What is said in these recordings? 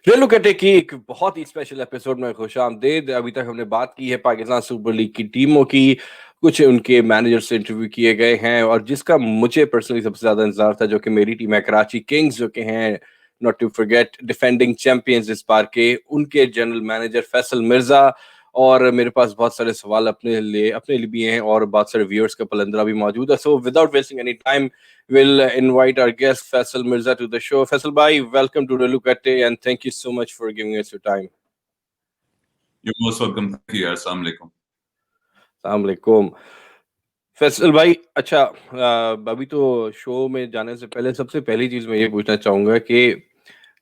रेलुकट्टे की एक बहुत ही स्पेशल एपिसोड में खुशामदीद। अभी तक हमने बात की है पाकिस्तान सुपर लीग की टीमों की, कुछ उनके मैनेजर से इंटरव्यू किए गए हैं और जिसका मुझे पर्सनली सबसे ज्यादा इंतजार था, जो कि मेरी टीम है कराची किंग्स, जो कि हैं not to forget defending champions इस बार के, उनके जनरल मैनेजर फैसल मिर्जा। और मेरे पास बहुत सारे सवाल अपने लिए भी हैं और बहुत सारे व्यूअर्स का पलंदरा भी मौजूद है। So without wasting any time, we'll invite our guest Faisal Mirza to the show. Faisal bhai, welcome to Relukattay and thank you so much for giving us your time. You're most welcome. Thank you. Assalamu alaikum. अस्सलाम वालेकुम। फैसल भाई, अच्छा, अभी तो show में जाने से पहले सबसे पहली चीज मैं ये पूछना चाहूंगा कि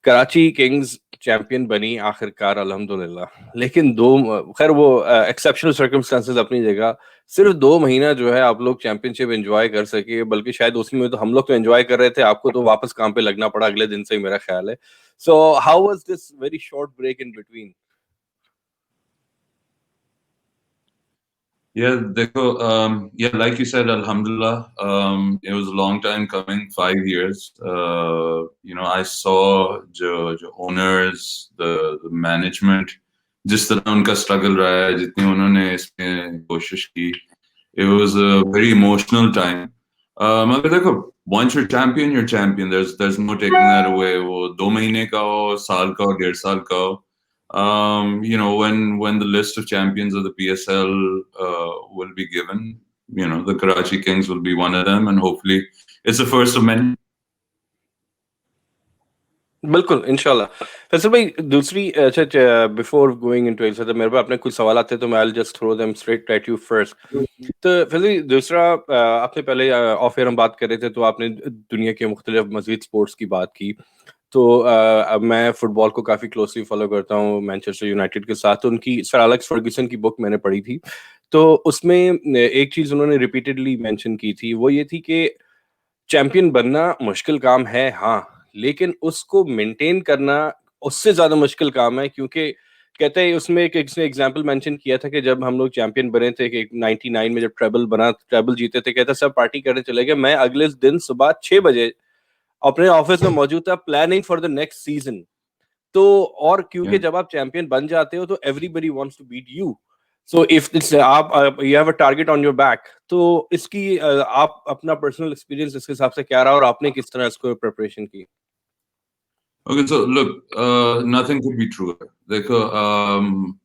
कराची किंग्स चैंपियन बनी आखिरकार अल्हम्दुलिल्लाह, लेकिन खैर वो एक्सेप्शनल सर्कमस्टांसेस अपनी जगह, सिर्फ 2 महीना जो है आप लोग चैंपियनशिप एंजॉय कर सके, बल्कि शायद उसी में तो हम लोग तो एंजॉय कर रहे थे, आपको तो वापस काम पे लगना पड़ा अगले दिन से ही, मेरा ख्याल है। So how was this very short break in between? Yeah, dekho, yeah, like you said, Alhamdulillah, it was a long time coming, 5 years. I saw the owners, the management, जिस तरह उनका struggle रहा है, जितनी उन्होंने इसमें कोशिश की, it was a very emotional time. मगर देखो, once you're champion, you're champion. There's no taking that away. वो 2 महीने का हो, साल का हो, 1.5 साल का हो. When the list of champions of the PSL will be given, the Karachi Kings will be one of them, and hopefully it's the first of many. बिल्कुल, इंशाल्लाह। फैसल भाई, दूसरी, अच्छा, बिफोर गोइंग इनटू इट, तो मेरे पास अपने कुछ सवाल आते हैं, तो मैं I just throw them straight at you first. तो फैसल, दूसरा, आपने पहले ऑफ एयर हम बात कर रहे थे, तो आपने दुनिया के मुख्तलिफ मजीद स्पोर्ट्स की बात की। तो अब मैं फुटबॉल को काफ़ी क्लोजली फॉलो करता हूँ मैनचेस्टर यूनाइटेड के साथ। तो उनकी सर एलेक्स फर्ग्यूसन की बुक मैंने पढ़ी थी, तो उसमें एक चीज़ उन्होंने रिपीटेडली मेंशन की थी, वो ये थी कि चैंपियन बनना मुश्किल काम है, हाँ, लेकिन उसको मेंटेन करना उससे ज्यादा मुश्किल काम है, क्योंकि कहते हैं उसमें एक एग्जांपल मेंशन किया था कि जब हम लोग चैंपियन बने थे कि 99 में जब ट्रेबल जीते थे, कहता सब पार्टी करने चले गए, मैं अगले दिन सुबह 6 बजे अपने ऑफिस में मौजूद था, planning for the next season. तो और क्योंकि Yeah. जब आप चैंपियन बन जाते हो तो everybody wants to beat you. So if it's आप you have a target on your back, तो इसकी आप अपना पर्सनल एक्सपीरियंस इसके हिसाब से क्या रहा और आपने किस तरह इसको प्रिपरेशन की? Okay, so look, nothing could be truer. देखो,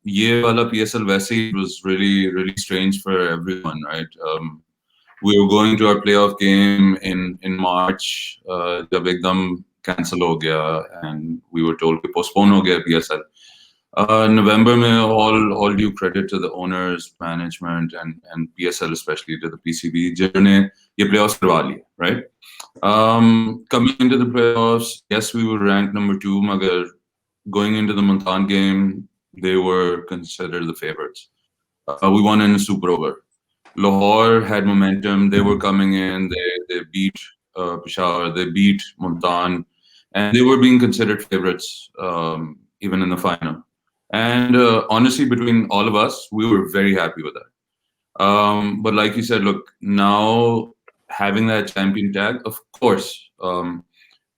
ये वाला PSL वैसे ही was really really strange for everyone, right? We were going to our playoff game in March, जब एकदम cancel हो गया and we were told कि postpone हो गया PSL. November में all due credit to the owners, management and PSL, especially to the PCB जिन्होंने ये playoffs करवा लिए, right? Coming into the playoffs, yes, we were ranked number 2, magar going into the Multan game, they were considered the favorites. We won in a super over. Lahore had momentum. They were coming in. They beat Peshawar. They beat Multan, and they were being considered favorites even in the final. And honestly, between all of us, we were very happy with that. But like you said, look, now having that champion tag, of course,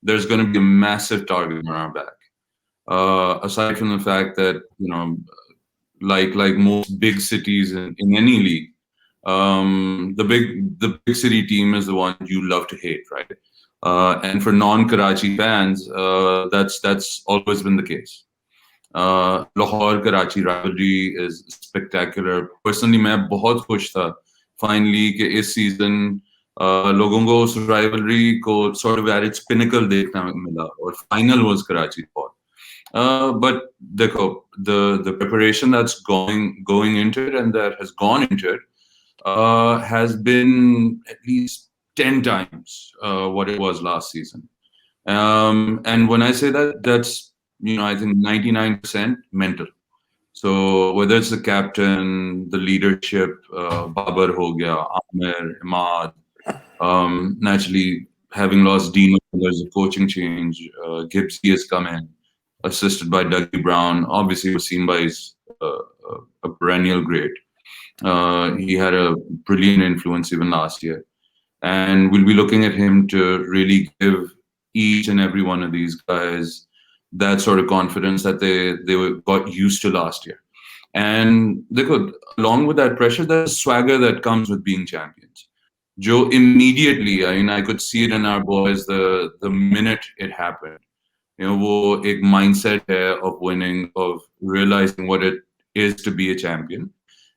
there's going to be a massive target on our back. Aside from the fact that like most big cities in any league, the big city team is the one you love to hate, right? And for non-Karachi fans, that's always been the case. Lahore Karachi rivalry is spectacular. Personally, मैं बहुत खुश था finally कि इस season लोगों को उस rivalry को sort of at its pinnacle देखना मिला और final was Karachi sport. But देखो, the preparation that's going into it and that has gone into it has been at least 10 times what it was last season. And when I say that, that's I think 99% mental. So whether it's the captain, the leadership, Babar ho gaya, Amir, Imad, naturally having lost Dino, there's a coaching change. Gibbsy has come in, assisted by Dougie Brown. Obviously, was seen by his a perennial great. He had a brilliant influence even last year. And we'll be looking at him to really give each and every one of these guys that sort of confidence that they got used to last year. And they could, along with that pressure, there's swagger that comes with being champions. Joe, immediately, I mean, I could see it in our boys the minute it happened. वो एक mindset है of winning, of realizing what it is to be a champion.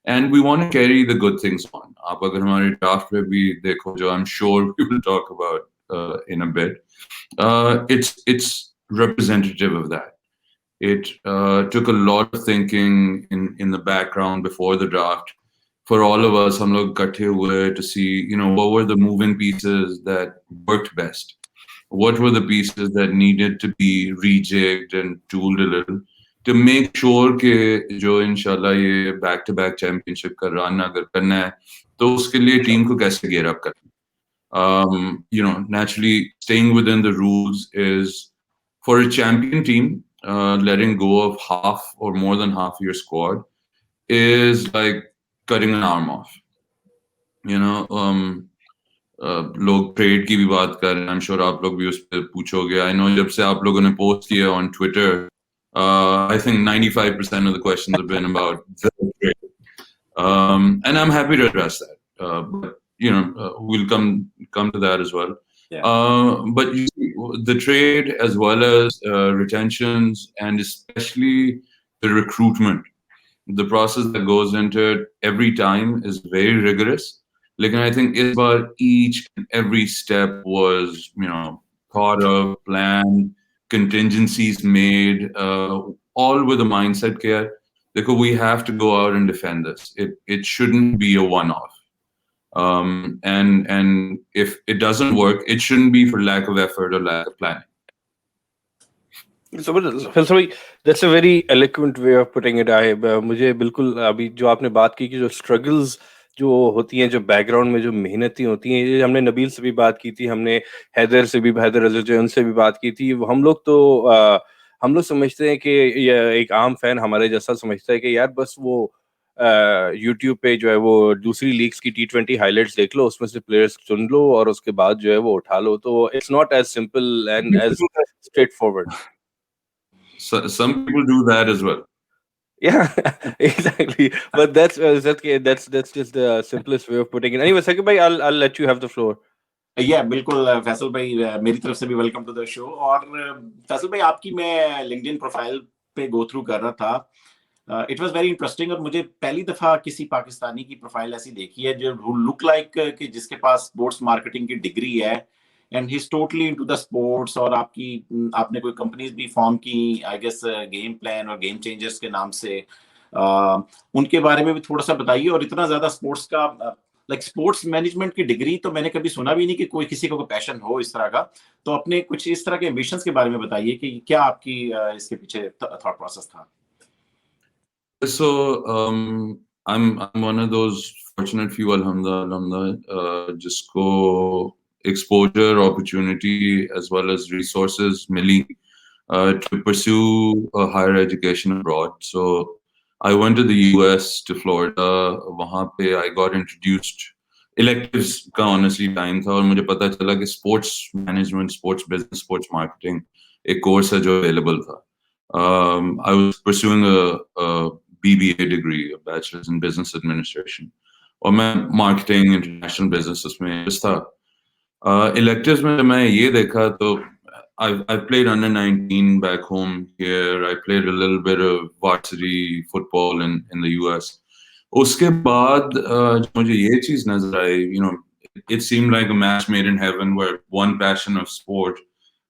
And we want to carry the good things on. आप अगर हमारे draft में भी देखो, जो I'm sure we will talk about in a bit, it's representative of that. It took a lot of thinking in the background before the draft for all of us. हम लोग इकट्ठे हुए to see, what were the moving pieces that worked best. What were the pieces that needed to be rejigged and tooled a little to make sure कि जो इंशाल्लाह ये back-to-back championship का run अगर करना है तो उसके लिए team को कैसे gear up करना. Naturally staying within the rules is for a champion team. Letting go of half or more than half your squad is like cutting an arm off. लोग ट्रेड की भी बात कर रहे हैं. I'm sure आप लोग भी उस पर पूछोगे. I know जब से आप लोगों ने पोस्ट किया on Twitter, I think 95% of the questions have been about the trade. And I'm happy to address that. But we'll come to that as well. Yeah. But you see, the trade as well as retentions and especially the recruitment, the process that goes into it every time is very rigorous. Like, I think each and every step was, thought of, planned, contingencies made, all with a mindset care. Because we have to go out and defend this. It shouldn't be a one-off. And if it doesn't work, it shouldn't be for lack of effort or lack of planning. So, that's a very eloquent way of putting it. मुझे बिल्कुल अभी जो आपने बात की कि जो struggles जो होती हैं, जो बैकग्राउंड में जो मेहनती होती हैं, ये हमने नबील से भी बात की थी, हमने हैदर रज़ा जो उनसे भी बात की थी. हम लोग समझते हैं कि एक आम फैन हमारे जैसा समझता है कि यार बस वो यूट्यूब पे जो है वो दूसरी लीग्स की T20 हाइलाइट्स देख लो, उसमें से प्लेयर्स चुन लो और उसके बाद जो है वो उठा लो. तो it's not as simple and as straightforward. So some people do that as well. Yeah, exactly. But that's just the simplest way of putting it. Anyway, Sakib bhai, I'll let you have the floor. Yeah, बिल्कुल फैसल भाई, मेरी तरफ से भी welcome to the show. और फैसल भाई, आपकी मैं लिंक्डइन प्रोफाइल पे गो थ्रू कर रहा था. इट वाज वेरी इंटरेस्टिंग और मुझे पहली दफा किसी पाकिस्तानी की प्रोफाइल ऐसी देखी है जो लुक लाइक कि जिसके पास स्पोर्ट्स मार्केटिंग की डिग्री है and he is totally into the sports. और आपने कोई कंपनीज भी फॉर्म की, आई गेस गेम प्लान और गेम चेंजर्स के नाम से. उनके बारे में भी थोड़ा सा बताइए. और इतना ज्यादा स्पोर्ट्स का लाइक स्पोर्ट्स मैनेजमेंट की डिग्री तो मैंने कभी सुना भी नहीं कि कोई किसी को पैशन हो इस तरह का. तो अपने कुछ इस तरह के एम्बिशंस के बारे में बताइए कि क्या आपकी इसके पीछे थॉट प्रोसेस था. So I'm one of those fortunate few, alhamdulillah, जिसको exposure, opportunity as well as resources मिली to pursue a higher education abroad. So I went to the US, to Florida. वहाँ पे I got introduced. Electives का honestly time था और मुझे पता चला कि sports management, sports business, sports marketing एक course है जो available था. I was pursuing a BBA degree, a Bachelor's in Business Administration. और मैं marketing, international business उसमें interest था. Electives में मैं ये देखा तो I've played under 19 back home here. I played a little bit of varsity football in the US. उसके बाद मुझे ये चीज नजर आई, it seemed like a match made in heaven where one passion of sport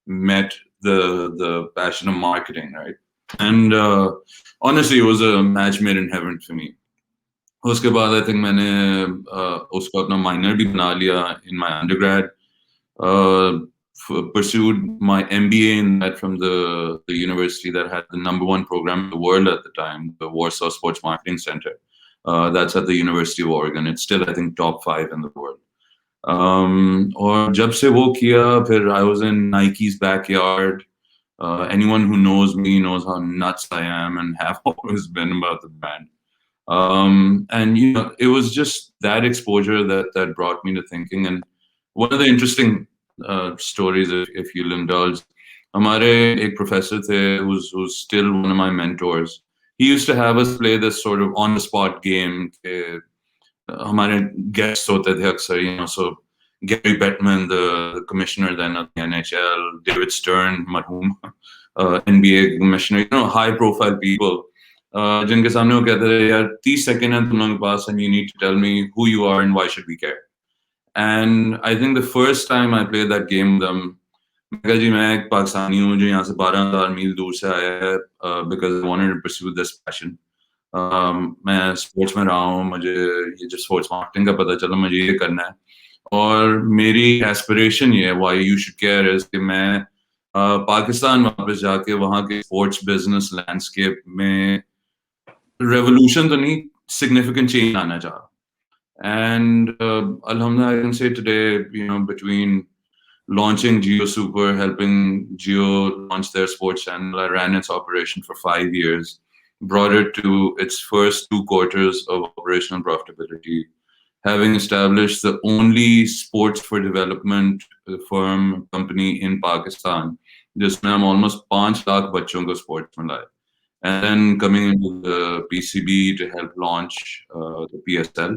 met the passion of marketing, right? And honestly, it was a match made in heaven for me. उसके बाद I think मैंने उसको अपना minor भी बना लिया in my undergrad. Pursued my MBA in that from the university that had the #1 program in the world at the time, the Warsaw Sports Marketing Center. That's at the University of Oregon. It's still, I think, top 5 in the world. और जब से वो किया, फिर I was in Nike's backyard. Anyone who knows me knows how nuts I am and have always been about the brand. And it was just that exposure that brought me to thinking. And one of the interesting stories, if you'll indulge, हमारे एक professor थे who's still one of my mentors. He used to have us play this sort of on the spot game के हमारे guests होते थे अक्सर, you know, so Gary Bettman, the commissioner then of the NHL, David Stern, marhum, NBA commissioner, you know, high profile people, जिनके सामने वो कहते थे यार 30 सेकंड है तुम लोगों के पास and you need to tell me who you are and why should we care. And I think the first time I played that game with them, मैं कहा जी मैं एक पाकिस्तानी हूँ जो यहाँ से 12,000 मील दूर से आया है because I wanted to pursue this passion. मैं स्पोर्ट्स में रहा हूँ, मुझे ये जो स्पोर्ट्स मार्केटिंग का पता चला मुझे ये करना है और मेरी एस्पिरेशन ये है why you should care is कि मैं पाकिस्तान वापस जाके वहाँ के स्पोर्ट्स बिजनेस लैंडस्केप में रेवोल्यूशन तो नहीं सिग्निफिकेंट चेंज आना चाहा. And alhamdulillah, I can say today, you know, between launching Geo Super, helping Geo launch their sports channel, I ran its operation for 5 years, brought it to its first 2 quarters of operational profitability, having established the only sports for development firm company in Pakistan, जिसमें हम almost 5 lakh बच्चों को sports में लाए, and then coming into the PCB to help launch the PSL.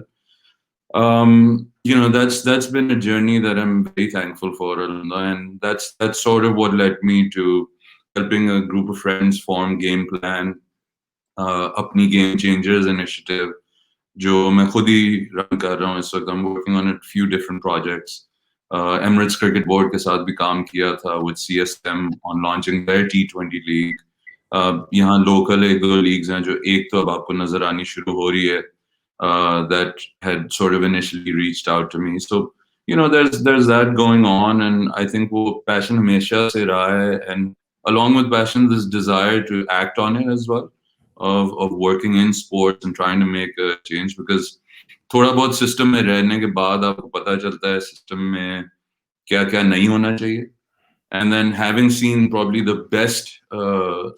You know, that's been a journey that I'm very thankful for, and that's sort of what led me to helping a group of friends form Game Plan, अपनी Game Changers initiative, जो मैं खुद ही run कर रहा हूँ इस वक्त. I'm working on a few different projects. Emirates Cricket Board के साथ भी काम किया था with CSM on launching their T20 league. यहाँ local एक दो leagues हैं जो एक तो अब आपको नजर आनी शुरू हो रही है. That had sort of initially reached out to me. So, you know, there's that going on, and I think वो passion हमेशा से रहा है, and along with passion, this desire to act on it as well, of working in sports and trying to make a change, because थोड़ा बहुत system में रहने के बाद आपको पता चलता है system में क्या क्या नहीं होना चाहिए. And then having seen probably the best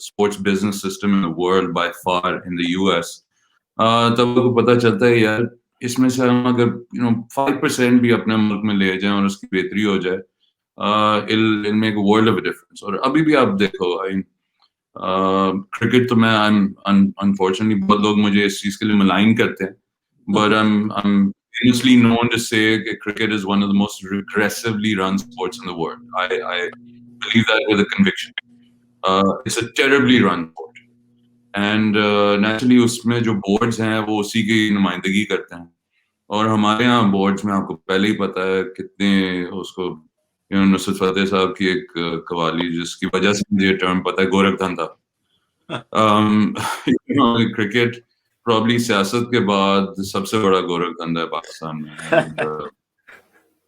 sports business system in the world by far in the US, तब आपको पता चलता है यार इसमें से हम अगर 5% भी अपने मुल्क में ले जाएं और उसकी बेहतरी हो जाए, it'll make a world of a difference. और अभी भी आप देखो, क्रिकेट तो मैं unfortunately बहुत लोग मुझे इस चीज के लिए मलाइन करते हैं, but I'm famously known to say that cricket is one of the most regressively run sports in the world. I believe that with a conviction. It's a terribly run sport. And naturally उसमें जो boards हैं वो उसी की नुमाइंदगी करते हैं, और हमारे यहाँ बोर्ड्स में आपको पहले ही पता है कितने उसको नुसरत फतेह साहब की एक कवाली जिसकी वजह से मुझे टर्म पता है, गोरखधन था. क्रिकेट प्रॉब्ली सियासत के बाद सबसे बड़ा गोरखधंधा है पाकिस्तान में.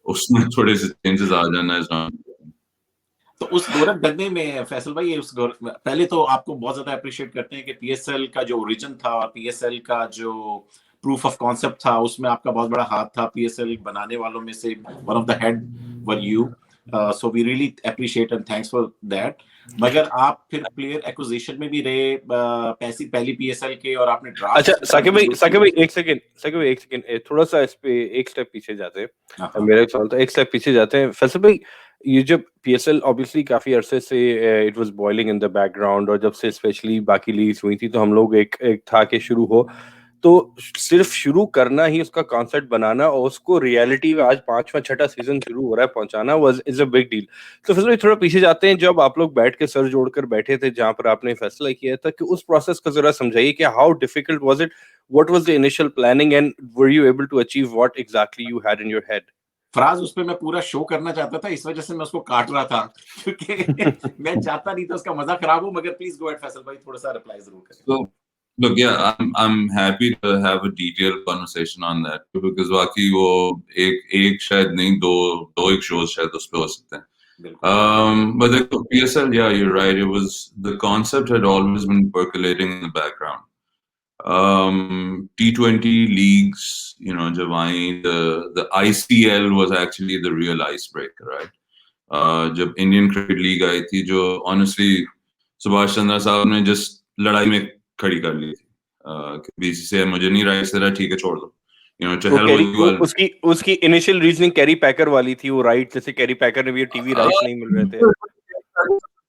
उसमें थोड़े से चेंजेस आ जाना इज नॉट. तो उस गोरख धंधे में फैसल भाई, पहले तो आपको बहुत ज्यादा अप्रिशिएट करते हैं कि पीएसएल का जो ओरिजिन था और पीएसएल का जो प्रूफ ऑफ कॉन्सेप्ट था उसमें आपका बहुत बड़ा हाथ था. पीएसएल बनाने वालों में से one of the head were you, so we really appreciate and thanks for that. मगर आप फिर प्लेयर एक्विजिशन में भी रहे पहली पीएसएल के, और आपने ड्राफ्ट. अच्छा साकिब भाई एक सेकंड थोड़ा सा इस पे एक स्टेप पीछे जाते हैं. मेरा सवाल था, एक स्टेप पीछे जाते हैं. फैसल भाई, ये जब पीएसएल ऑब्वियसली काफी अरसे से it was boiling in the background, और जब से स्पेशली बाकी लीग्स हुई थी तो हम लोग एक था कि शुरू हो, तो सिर्फ शुरू करना ही उसका कॉन्सेप्ट बनाना और उसको रियलिटी में आज 5वां 6वां सीजन शुरू हो रहा है पहुंचाना इज अ बिग डील. तो फिर थोड़ा पीछे जाते हैं, जब आप लोग बैठ के सर जोड़कर बैठे थे जहां पर आपने फैसला किया था, कि उस प्रोसेस को जरा समझाइए कि how difficult was it, what was the initial planning, and were you able to achieve what exactly you had in your head. Faraz, उस पे मैं पूरा शो करना चाहता था, इस वजह से मैं उसको काट रहा था क्योंकि मैं चाहता नहीं था उसका मजा खराब हो. मगर प्लीज गो अहेड फैसल भाई, थोड़ा सा रिप्लाई जरूर करें. Look, yeah, I'm happy to have a detailed conversation on that, because वाकई वो एक शायद नहीं दो एक shows शायद उस पे हो सकते हैं. But the PSL, yeah, you're right. It was, the concept had always been percolating in the background. T20 leagues, you know, जब आई, the ICL was actually the real icebreaker, right? जब Indian Cricket League आई थी, जो honestly Subhash Chandra साहब ने just लड़ाई में खड़ी कर ली थी, बीसीसीआई मुझे नहीं राइट्स दे रहा, ठीक है छोड़ दो, you know, to hell with you all. उसकी इनिशियल रीजनिंग कैरी पैकर वाली थी, वो राइट, जैसे कैरी पैकर ने भी टीवी राइट्स नहीं मिल रहे थे.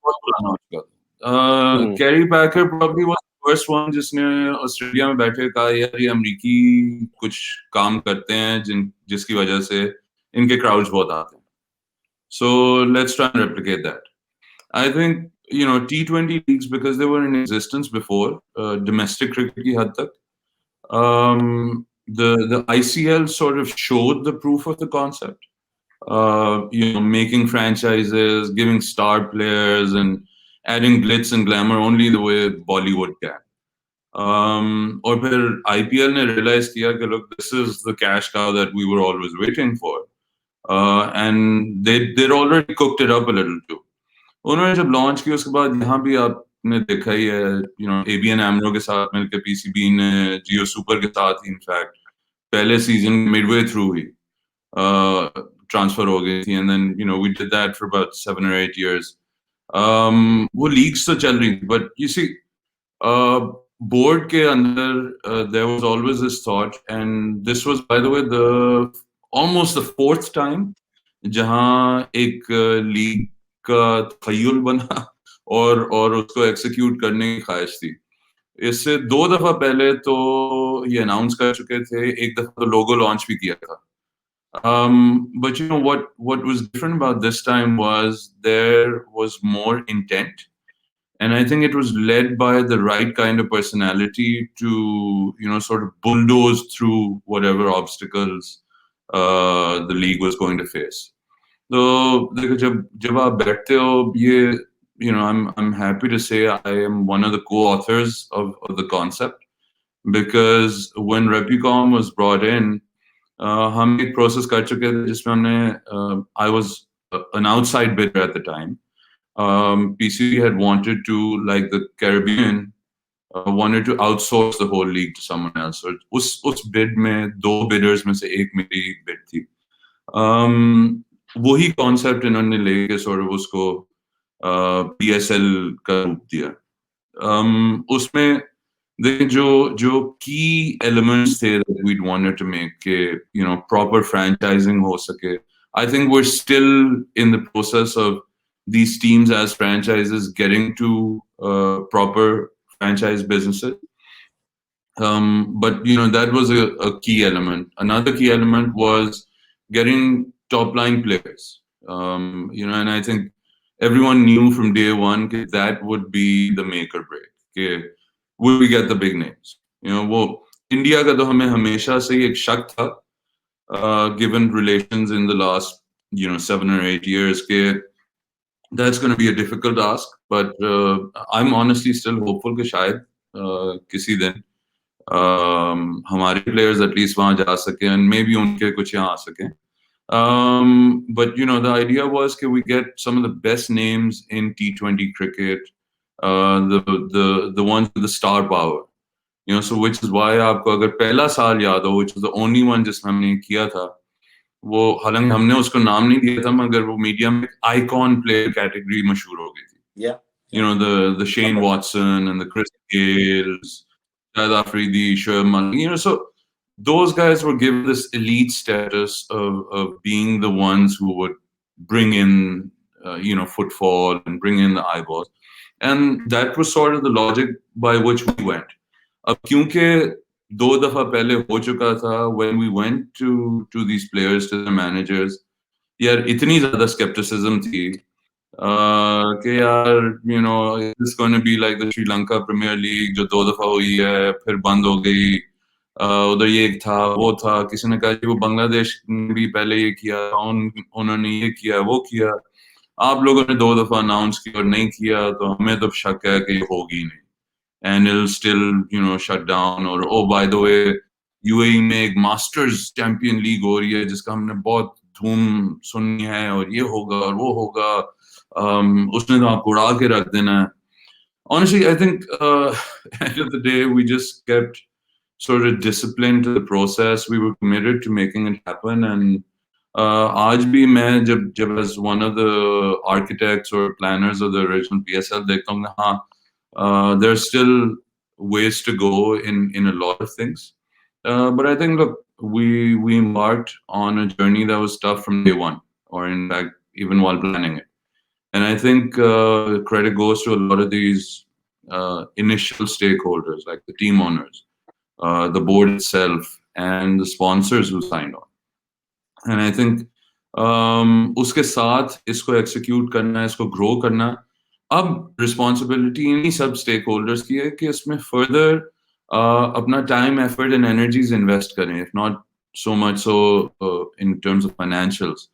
बहुत पुराना हो चुका था। Carry packer probably was the first one जिसने ऑस्ट्रेलिया में बैठे कहा यार ये अमेरिकी कुछ काम करते हैं जिसकी वजह से इनके क्राउड्स बहुत आते हैं, so let's try and replicate that. I think T20 leagues, because they were in existence before domestic cricket की हद तक, the ICL sort of showed the proof of the concept. Making franchises, giving star players, and adding glitz and glamour only the way Bollywood can. और फिर IPL ने realize किया कि look, this is the cash cow that we were always waiting for, and they'd already cooked it up a little too. उन्होंने जब launch किया उसके बाद यहाँ भी आपने देखा ही है, ABN AMRO के साथ मिलकर PCB ने जियो सुपर के साथ ही इनफैक्ट पहले सीजन मिडवे थ्रू ही ट्रांसफर हो गई थी, and then we did that for about 7 or 8 years. वो लीग्स तो चल रही थी, बट यू सी बोर्ड के अंदर there was always this thought, and this was by the way the almost the fourth time जहां एक लीग का तखय्युल बना और उसको एक्सिक्यूट करने की ख्वाहिश थी. इससे 2 दफा पहले तो ये अनाउंस कर चुके थे, एक दफा तो लोगो लॉन्च भी किया था. But what was different about this time was there was more intent, and I think it was led by the right kind of personality to sort of bulldoze through whatever obstacles the league was going to face. So देखो जब आप बैठते हो ये I'm happy to say I am one of the co-authors of the concept, because when Repcom was brought in, हम एक process कर चुके थे जिसमें हमने I was an outside bidder at the time. PCB had wanted to, like the Caribbean, wanted to outsource the whole league to someone else. So उस bid में 2 bidders में से एक मेरी bid थी. वही कॉन्सेप्ट इन्होंने लेके sort of उसको PSL का रूप दिया. उसमें देखिए जो key elements थे that we'd wanted to make के proper franchising हो सके. I think we're still in the process of these teams as franchises getting to proper franchise businesses. But that was a key element. Another key element was getting top line players. And I think everyone knew from day one that would be the make or break. Will we get the big names? वो India का तो हमें हमेशा से ही एक शक था, given relations in the last 7 or 8 years, that's going to be a difficult ask. But I'm honestly still hopeful कि शायद किसी दिन हमारे players at least वहाँ जा सके, and maybe उनके कुछ यहाँ आ सके. But the idea was that we get some of the best names in T20 cricket, the ones with the star power. So which is why आपको अगर पहला साल याद हो, which was the only one जिसमें हमने किया था, वो हालांकि हमने उसको नाम नहीं दिया था, मगर वो मीडिया में आइकॉन प्लेयर कैटेगरी मशहूर हो गई थी. The Shane Watson and the Chris Gales, Shahid Afridi, Shoaib Malik, so those guys were given this elite status of being the ones who would bring in footfall and bring in the eyeballs, and that was sort of the logic by which we went. अब क्योंकि 2 दफा पहले हो चुका था, when we went to these players, to the managers, यार इतनी ज्यादा skepticism थी कि यार it's going to be like the Sri Lanka Premier League जो 2 दफा हुई है फिर बंद हो गई. उधर ये था वो था, किसी ने कहा कि वो बांग्लादेश ने भी पहले ये किया, उन्होंने ये किया वो किया, आप लोगों ने 2 दफा अनाउंस किया और नहीं किया, तो हमें तो शक है कि ये होगी नहीं, and it'll still shut down. और oh by the way UAE में एक मास्टर्स चैंपियन लीग हो रही है जिसका हमने बहुत धूम सुनी है, और ये होगा और वो होगा, उसने तो आपको उड़ा के रख देना है. Honestly, I think end of the day we just kept sort of disciplined to the process. We were committed to making it happen, and आज भी मैं जब as one of the architects or planners of the original PSL देखता हूँ, हाँ, there are still ways to go in a lot of things, but I think look, we embarked on a journey that was tough from day one, or in fact even while planning it. And I think credit goes to a lot of these initial stakeholders, like the team owners, the board itself, and the sponsors who signed on. And I think उसके साथ इसको execute करना, इसको grow करना, अब responsibility इन्हीं सब stakeholders की है कि इसमें further अपना time, effort and energies invest करें, if not so much so in terms of financials,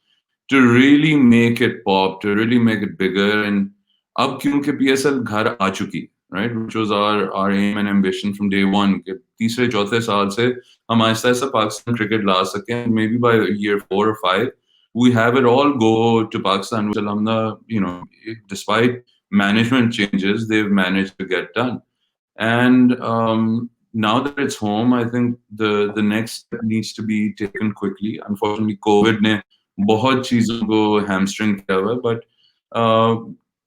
to really make it pop, to really make it bigger. And अब क्योंकि PSL घर आ चुकी, right, which was our aim and ambition from day one, कि तीसरे चौथे साल से हम आहिस्ता आहिस्ता पाकिस्तान क्रिकेट ला सकें, maybe by year 4 or 5 we have it all go to Pakistan, which alhamdulillah, you know, despite management changes, they've managed to get done. And now that it's home, I think the next step needs to be taken quickly. Unfortunately, COVID ने बहुत चीजों को hamstring किया हुआ है, but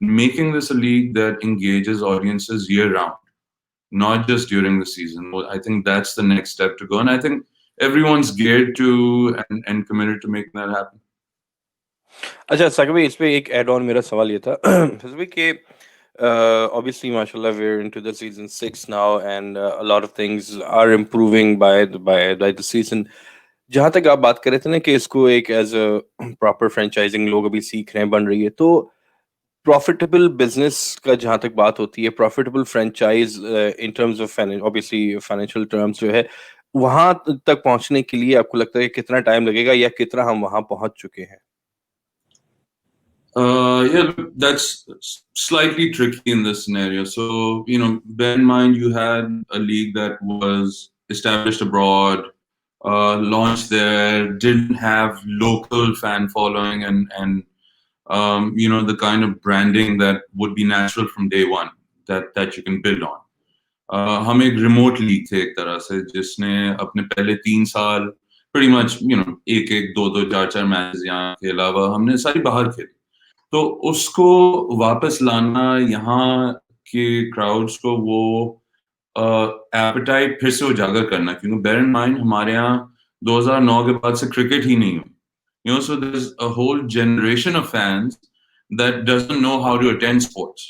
making this a league that engages audiences year round, not just during the season. Well, I think that's the next step to go, and I think everyone's geared to and committed to making that happen. अच्छा साकिब भाई, इस पे एक add on मेरा सवाल ये था फैसल भाई कि obviously mashallah we're into the season 6 now and a lot of things are improving by the season. जहाँ तक आप बात कर रहे थे ना कि इसको एक एज अ प्रॉपर फ्रेंचाइजिंग लोग अभी सीख रहे हैं, बन रही है, तो प्रॉफिटेबल बिजनेस का जहाँ तक बात होती है, profitable franchise in terms of obviously financial terms जो है, वहां तक पहुंचने के लिए आपको लगता है कितना टाइम लगेगा या कितना हम वहां पहुंच चुके हैं? Yeah, that's slightly tricky in this scenario. So, you know, bear in mind you had a league that was established abroad, launched there, didn't have local fan following and you know, the kind of branding that would be natural from day one that you can build on. हम एक remote league थे एक तरह से, जिसने अपने पहले 3 साल pretty much, you know, एक 2 4 मैचेस यहाँ के अलावा हमने सारी बाहर खेली. तो उसको वापस लाना, यहाँ के क्राउड्स को वो एपेटाइट फिर से उजागर करना, क्योंकि बेयर इन माइंड हमारे यहाँ 2009 के बाद से क्रिकेट ही नहीं हुई. You know, so there's a whole generation of fans that doesn't know how to attend sports,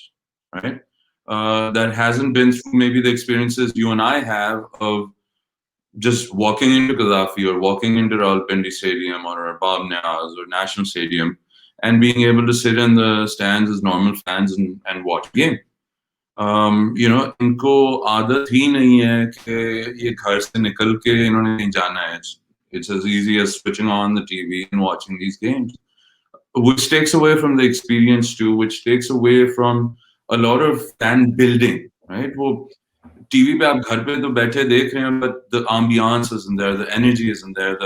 right? That hasn't been through maybe the experiences you and I have of just walking into Gaddafi or walking into Rawalpindi Stadium or Arbab Niaz or National Stadium and being able to sit in the stands as normal fans and watch a game. You know, इनको आदत ही नहीं है कि ये घर से निकल के इन्होंने नहीं जाना है. It's as easy as switching on the TV and watching these games, which takes away from the experience too, which takes away from a lot of fan building, right? वो TV पे आप घर पे तो बैठे देख रहे हैं, but the ambiance isn't there, the energy isn't there,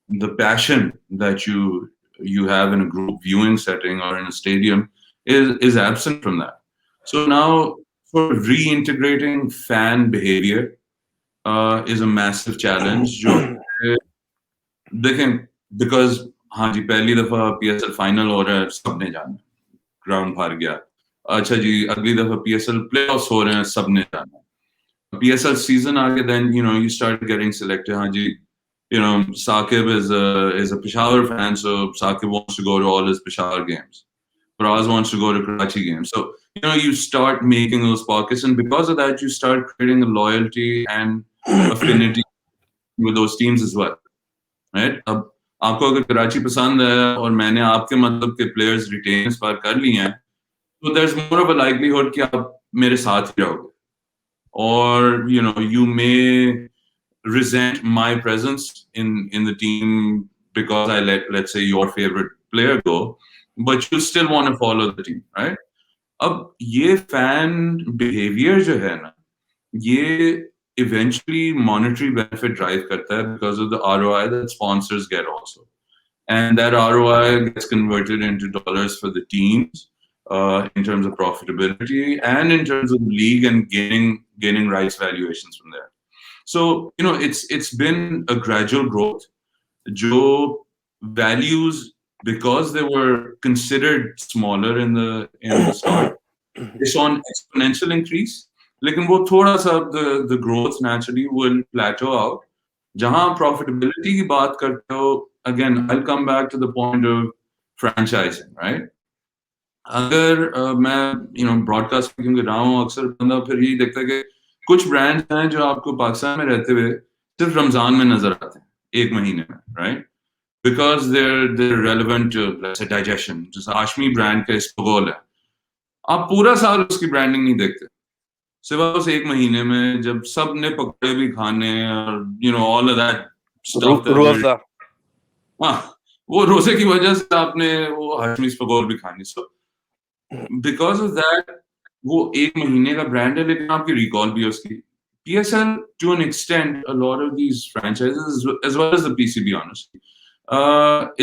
the passion that you have in a group viewing setting or in a stadium is absent from that. So now for reintegrating fan behavior is a massive challenge. जो देखें, because हाँ जी पहली दफा PSL final हो रहा है, सबने जाना, ग्राउंड भर गया. अच्छा जी अगली दफा PSL प्लेऑफ्स हो रहे हैं, सबने जाना. PSL season आगे, then you know you start getting selected. हाँ जी, you know, Saqib is a Peshawar fan, so Saqib wants to go to all his Peshawar games. Faraz wants to go to Karachi games. So, you know, you start making those pockets, and because of that, you start creating a loyalty and affinity with those teams as well, right? अब आपको अगर कराची पसंद है और मैंने आपके मतलब के players retain इस बार कर लिए हैं, so there's more of a likelihood कि आप मेरे साथ ही रहोगे. Or, you know, you may resent my presence in the team because I let's say your favorite player go, but you still want to follow the team, right? अब ये fan behavior जो है ना, ये eventually monetary benefit drive करता है because of the ROI that sponsors get also, and that ROI gets converted into dollars for the teams. In terms of profitability and in terms of league and gaining rights valuations from there. So, you know, it's been a gradual growth. Jo values, because they were considered smaller in the start, they saw an exponential increase. लेकिन वो थोड़ा सा the growth naturally will plateau out. जहाँ profitability की बात करते हो, again, I'll come back to the point of franchising, right? अगर मैं ब्रॉडकास्ट क्योंकि रहा हूँ, अक्सर बंदा फिर यही देखता है कि कुछ ब्रांड्स हैं जो आपको पाकिस्तान में रहते हुए सिर्फ रमजान में नजर आते हैं, एक महीने में, right? Because they're relevant to let's say digestion. जैसे आशमी ब्रांड का स्पोगोल है, आप पूरा साल उसकी ब्रांडिंग नहीं देखते, सिवाय उस एक महीने में जब सब ने पकौड़े भी खाने और ऑल ऑफ दैट स्टफ रोजा हाँ, वो रोजे की वजह से आपने वो हाशमी स्पोगोल भी खानी। सो बिकॉज ऑफ दैट वो एक महीने का ब्रांड है, लेकिन आपकी रिकॉल भी है उसकी। PSL to an extent, a lot of these franchises, as well as the PCB, honestly,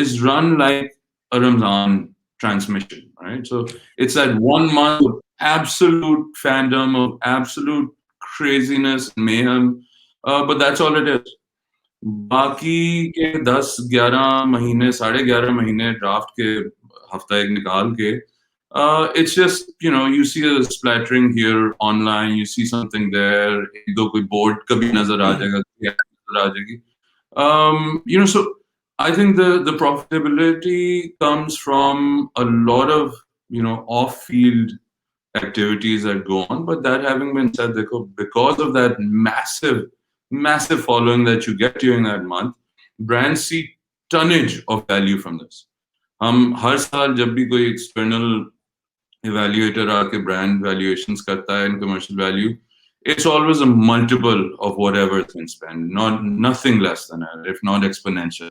is run like a Ramadan transmission, right? So it's that 1 month of absolute fandom, of absolute craziness and mayhem, but that's all it is. बाकी के 10-11 महीने, 11.5 महीने draft के हफ्ता एक निकाल के it's just you see a splattering here online, you see something there, एक दो कोई बोर्ड कभी नजर आ जाएगा, नजर आ जाएगी। So I think the profitability comes from a lot of off-field activities that go on. But that having been said, because of that massive following that you get during that month, brands see tonnage of value from this. हम हर साल जब भी कोई external evaluator आके brand valuations करता है and commercial value, it's always a multiple of whatever it's been spent, nothing less than that, if not exponential.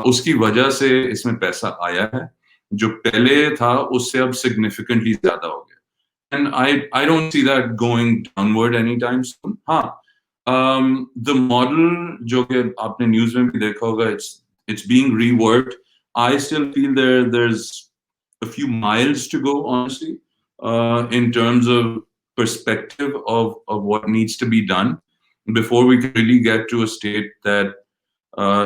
उसकी वजह से इसमें पैसा आया है, जो पहले था उससे अब significantly ज्यादा हो गया, and I don't see that going downward anytime soon. हाँ, the model जो कि आपने न्यूज़ में भी देखा होगा, it's being reworked. I still feel there's a few miles to go, honestly, in terms of perspective of what needs to be done before we can really get to a state that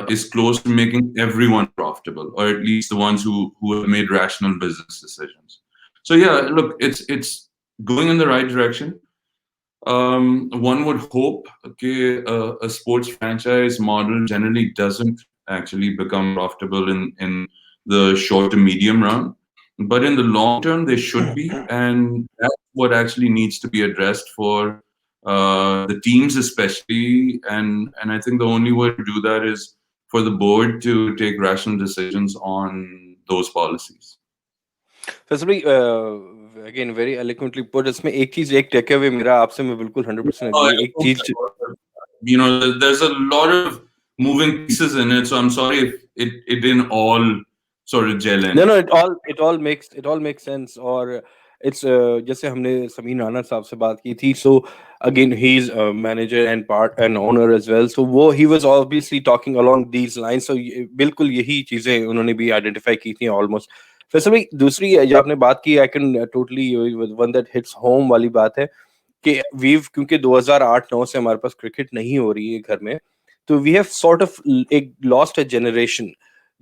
is close to making everyone profitable, or at least the ones who have made rational business decisions. So yeah, look, it's going in the right direction. One would hope that a sports franchise model generally doesn't actually become profitable in the short to medium run, but in the long term they should be, and that's what actually needs to be addressed for the teams especially, and I think the only way to do that is for the board to take rational decisions on those policies. Faisal भाई again very eloquently put, इसमें एक चीज, एक take away मेरा आपसे, मैं बिल्कुल 100% agree. एक चीज, there's a lot of moving pieces in it, so I'm sorry if it didn't all sort of gel in. No, it all makes sense। और इट्स जैसे हमने समीन राणा साहब से बात की थी, so again he is manager and part and owner as well, so वो he was obviously talking along these lines, so बिल्कुल यही चीजें उन्होंने भी आइडेंटिफाई की थी ऑलमोस्ट। फैसल भाई, दूसरी जो आपने बात की, I can totally one that hits home वाली बात है कि क्योंकि 2008-9 से हमारे पास क्रिकेट नहीं हो रही है घर में, तो वी हैव सॉर्ट ऑफ एक लॉस्ट अ जनरेशन,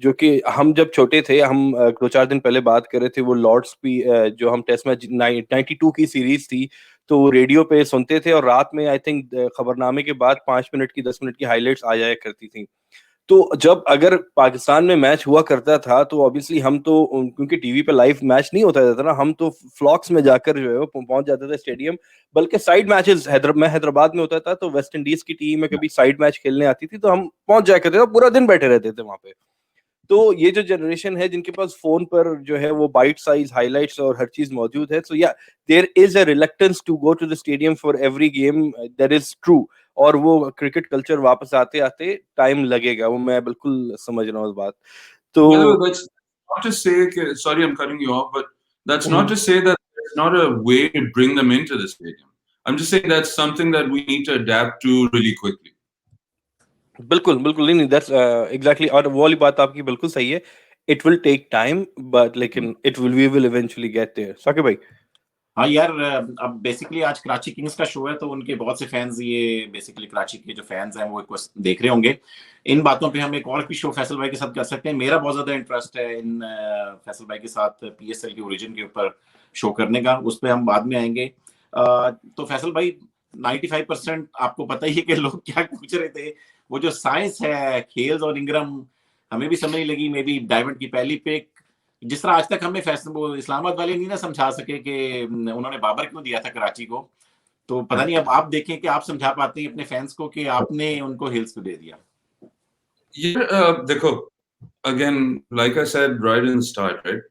जो कि हम जब छोटे थे, हम 2-4 दिन पहले बात कर रहे थे, वो लॉर्ड्स की जो हम टेस्ट मैच 92 की सीरीज थी, तो रेडियो पे सुनते थे और रात में आई थिंक खबरनामे के बाद 5 मिनट की 10 मिनट की हाइलाइट्स आ जाया करती थी। तो जब अगर पाकिस्तान में मैच हुआ करता था, तो ऑब्वियसली हम तो, क्योंकि टीवी पे लाइव मैच नहीं होता था ना, हम तो फ्लॉक्स में जाकर जो है वो पहुंच जाते थे स्टेडियम, बल्कि साइड मैचेस मैं हैदराबाद में होता था, तो वेस्ट इंडीज की टीम में कभी साइड मैच खेलने आती थी, तो हम पहुंच जाया करते थे, पूरा दिन बैठे रहते थे वहां पे। तो ये जो जनरेशन है जिनके पास फोन पर जो है वो बाइट साइज हाइलाइट्स और हर चीज मौजूद है, so yeah there is a reluctance to go to the stadium for every game, that is true. और वो क्रिकेट कल्चर वापस आते आते टाइम लगेगा, वो मैं बिल्कुल समझ रहा हूँ इस बात। तो that's not to say, sorry I'm cutting you off, but that's not to say that there's not a way to bring them into the stadium. I'm just saying that's something that we need to adapt to really quickly. बिल्कुल बिल्कुल नहीं, that's exactly, और वो वाली बात आपकी बिल्कुल सही है। It will take time, but लेकिन we will eventually get there. Saqib भाई, हाँ यार, अब बेसिकली आज कराची किंग्स का शो है, तो उनके बहुत से फैंस, ये बेसिकली कराची के जो फैंस हैं वो देख रहे होंगे। इन बातों पे हम एक और भी शो फैसल भाई के साथ कर सकते हैं। मेरा बहुत ज्यादा इंटरेस्ट है इन फैसल भाई के साथ PSL के ओरिजिन के ऊपर शो करने का, उस पर हम बाद में आएंगे। तो फैसल भाई, 95% आपको पता ही है कि लोग क्या पूछ रहे थे। वो जो साइंस है हेल्स और इंग्रम, हमें भी समझ नहीं लगी। मे बी डायमंड की पहली पिक, जिस तरह आज तक हमें इस्लामाबाद वाले नहीं ना समझा सके कि उन्होंने बाबर क्यों दिया था कराची को, तो पता नहीं अब आप देखें कि आप समझा पाते हैं अपने फैंस को कि आपने उनको हिल्स को दे दिया। देखो, again like I said right in start, right,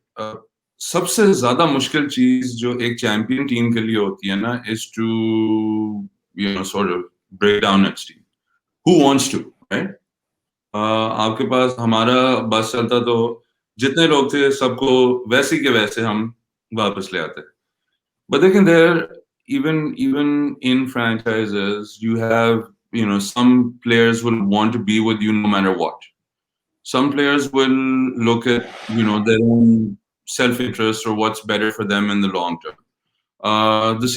सबसे ज्यादा मुश्किल चीज जो एक चैंपियन टीम के लिए होती है ना, is to sort of break down its team. Who wants to, right? आपके पास हमारा बस चलता तो जितने लोग थे सबको वैसे के वैसे हम वापस ले आते। But they can there, even in franchises, you have some players will want to be with you no matter what. Some players will look at their own self-interest or what's better for them in the long term. The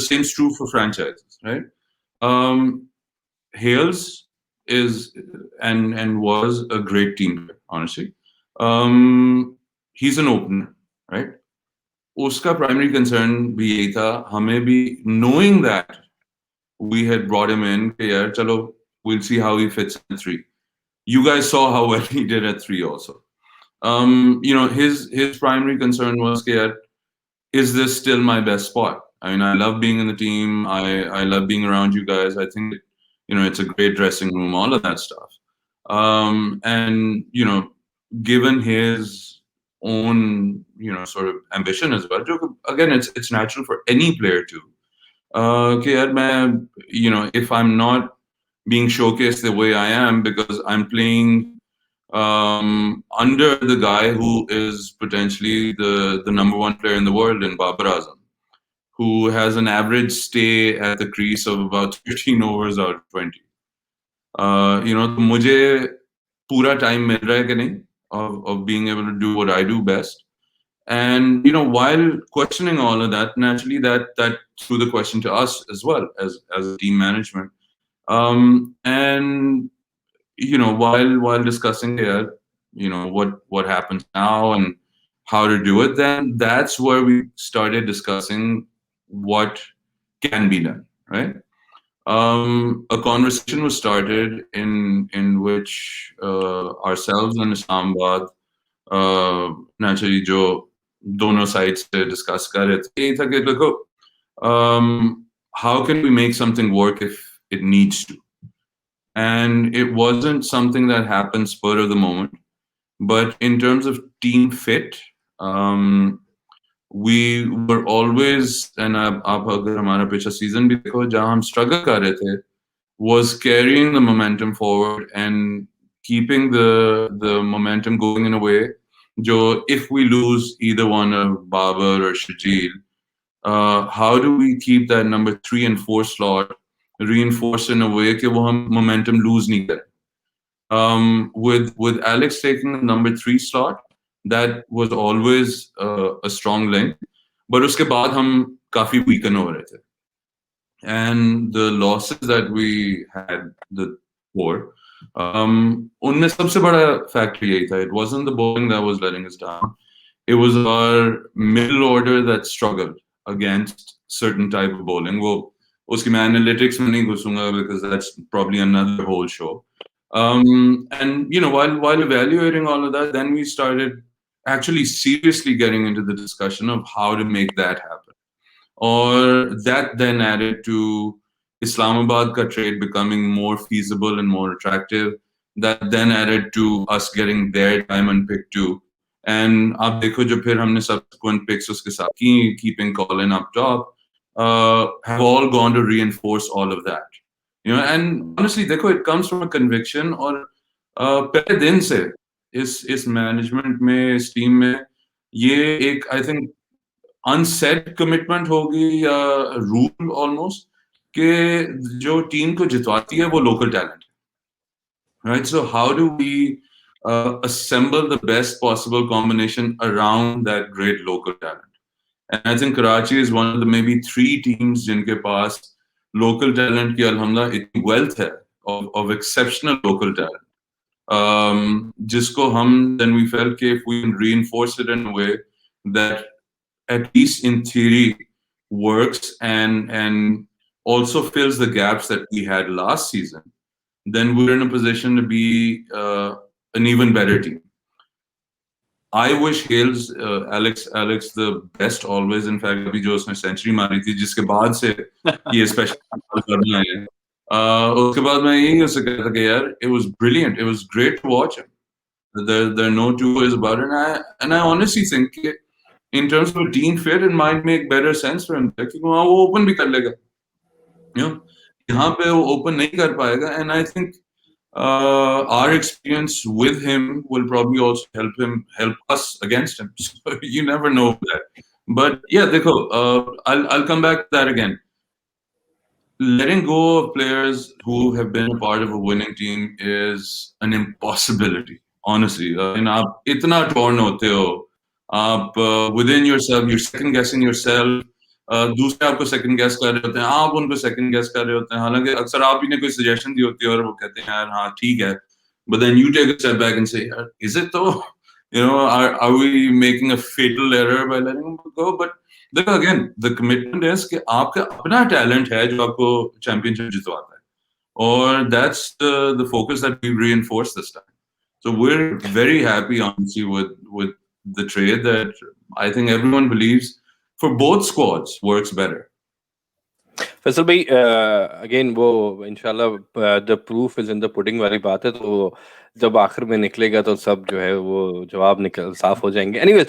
same's true for franchises, right? Hales is and was a great team player, honestly. He's an opener, right? उसका primary concern भी यही था, हमें भी knowing that we had brought him in, कि यार चलो we'll see how he fits in 3. You guys saw how well he did at 3 also. His primary concern was कि यार, is this still my best spot? I mean, I love being in the team. I love being around you guys. I think it's a great dressing room, all of that stuff. And given his own sort of ambition as well, again, it's natural for any player to कि यार मैं if I'm not being showcased the way I am because I'm playing under the guy who is potentially the number 1 player in the world in Babar Azam, who has an average stay at the crease of about 13 overs out of 20. तो मुझे पूरा time मिल रहा है कि नहीं of being able to do what I do best. And while questioning all of that, naturally that threw the question to us as well as a team management. And while discussing here, what happens now and how to do it, then that's where we started discussing what can be done, right? A conversation was started in which ourselves and Islamabad, naturally, जो दोनों sides से discuss कर रहे थे, यही था कि देखो, how can we make something work if it needs to? And it wasn't something that happened spur of the moment, but in terms of team fit, we were always, and आप अगर हमारा पिछला season भी देखो, जहाँ हम struggle कर रहे थे, was carrying the momentum forward and keeping the momentum going in a way, जो if we lose either one of Babar or Sharjeel, how do we keep that number 3 and 4 slot reinforced in a way कि वो हम momentum lose नहीं करें? With Alex taking the number 3 slot, that was always a strong link, but उसके बाद हम काफी weaken हो रहे थे. And the losses that we had, the 4, उनमें सबसे बड़ा factor यही था. It wasn't the bowling that was letting us down. It was our middle order that struggled against certain type of bowling. वो उसकी मैं analytics में नहीं घुसूंगा because that's probably another whole show. And while evaluating all of that, then we started actually seriously getting into the discussion of how to make that happen. Or that then added to Islamabad ka trade becoming more feasible and more attractive. That then added to us getting their diamond pick too. And आप देखो जो फिर हमने subsequent picks उसके साथ की, keeping Colin up top, have all gone to reinforce all of that. And honestly, देखो, it comes from a conviction. और पहले दिन से इस management में, इस team में, ये एक I think unsaid commitment होगी या rule almost कि जो team को जितवाती है वो local talent, right? So how do we assemble the best possible combination around that great local talent? And I think Karachi is one of the maybe 3 teams जिनके पास local talent की alhamdulillah इतनी wealth है of exceptional local talent. जिसको हम then we felt कि if we can reinforce it in a way that at least in theory works and also fills the gaps that we had last season, then we're in a position to be an even better team. I wish Hales, Alex the best always. In fact, अभी जो उसने century मारी थी जिसके बाद से ये special करना है, उसके बाद मैं यही उससे कहता कि यार it was brilliant, it was great to watch him. There are no two ways about it, and I honestly think कि in terms of a team fit, it might make better sense for him क्योंकि वहाँ वो open भी कर लेगा, you know, यहाँ पे वो open नहीं कर पाएगा, and I think our experience with him will probably also help us against him. So you never know that. But yeah, देखो, I'll come back to that again. Letting go of players who have been a part of a winning team is an impossibility. Honestly, आप इतना torn होते हो, आप within yourself, you're second guessing yourself. दूसरे आपको second guess कर रहे होते हैं, आप उनको सेकंड गेस कर रहे होते हैं, हालांकि अक्सर आप ही ने कोई सजेशन दी होती है और वो कहते हैं यार हाँ ठीक है, but then you take a step back and say, is it though? Are we making a fatal error by letting him go? But देखो again, the commitment is कि आपका अपना talent है जो आपको championship जितवाता है, और that's the focus that we reinforce this time. So we're very happy, honestly, with the trade that I think everyone believes for both squads works better. Faisal भाई again वो इंशाल्लाह the proof is in the pudding वाली बात है, तो जब आखिर में निकलेगा तो सब जो है वो जवाब निकल साफ हो जाएंगे. एनीवेज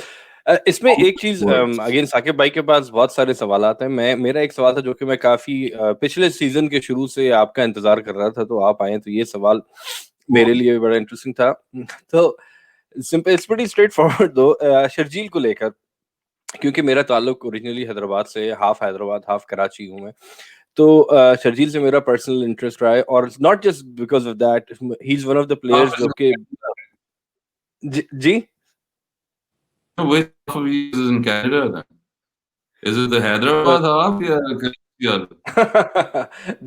इसमें एक चीज अगेन साकिब भाई के पास बहुत सारे सवाल आते हैं. मेरा एक सवाल था जो कि मैं काफी पिछले सीजन के शुरू से आपका इंतजार कर रहा था, तो आप आए तो ये सवाल मेरे लिए बड़ा इंटरेस्टिंग था. तो simple it's pretty straight forward दो, शर्जील को लेकर, क्योंकि मेरा ताल्लुक ओरिजिनली हैदराबाद से, हाफ हैदराबाद हाफ कराची हूँ मैं, तो शर्जील से मेरा पर्सनल इंटरेस्ट रहा है, और not just because of that, he is one of the players जो कि जी Which of you is in Canada then? Is it the Hyderabad half या Karachi half?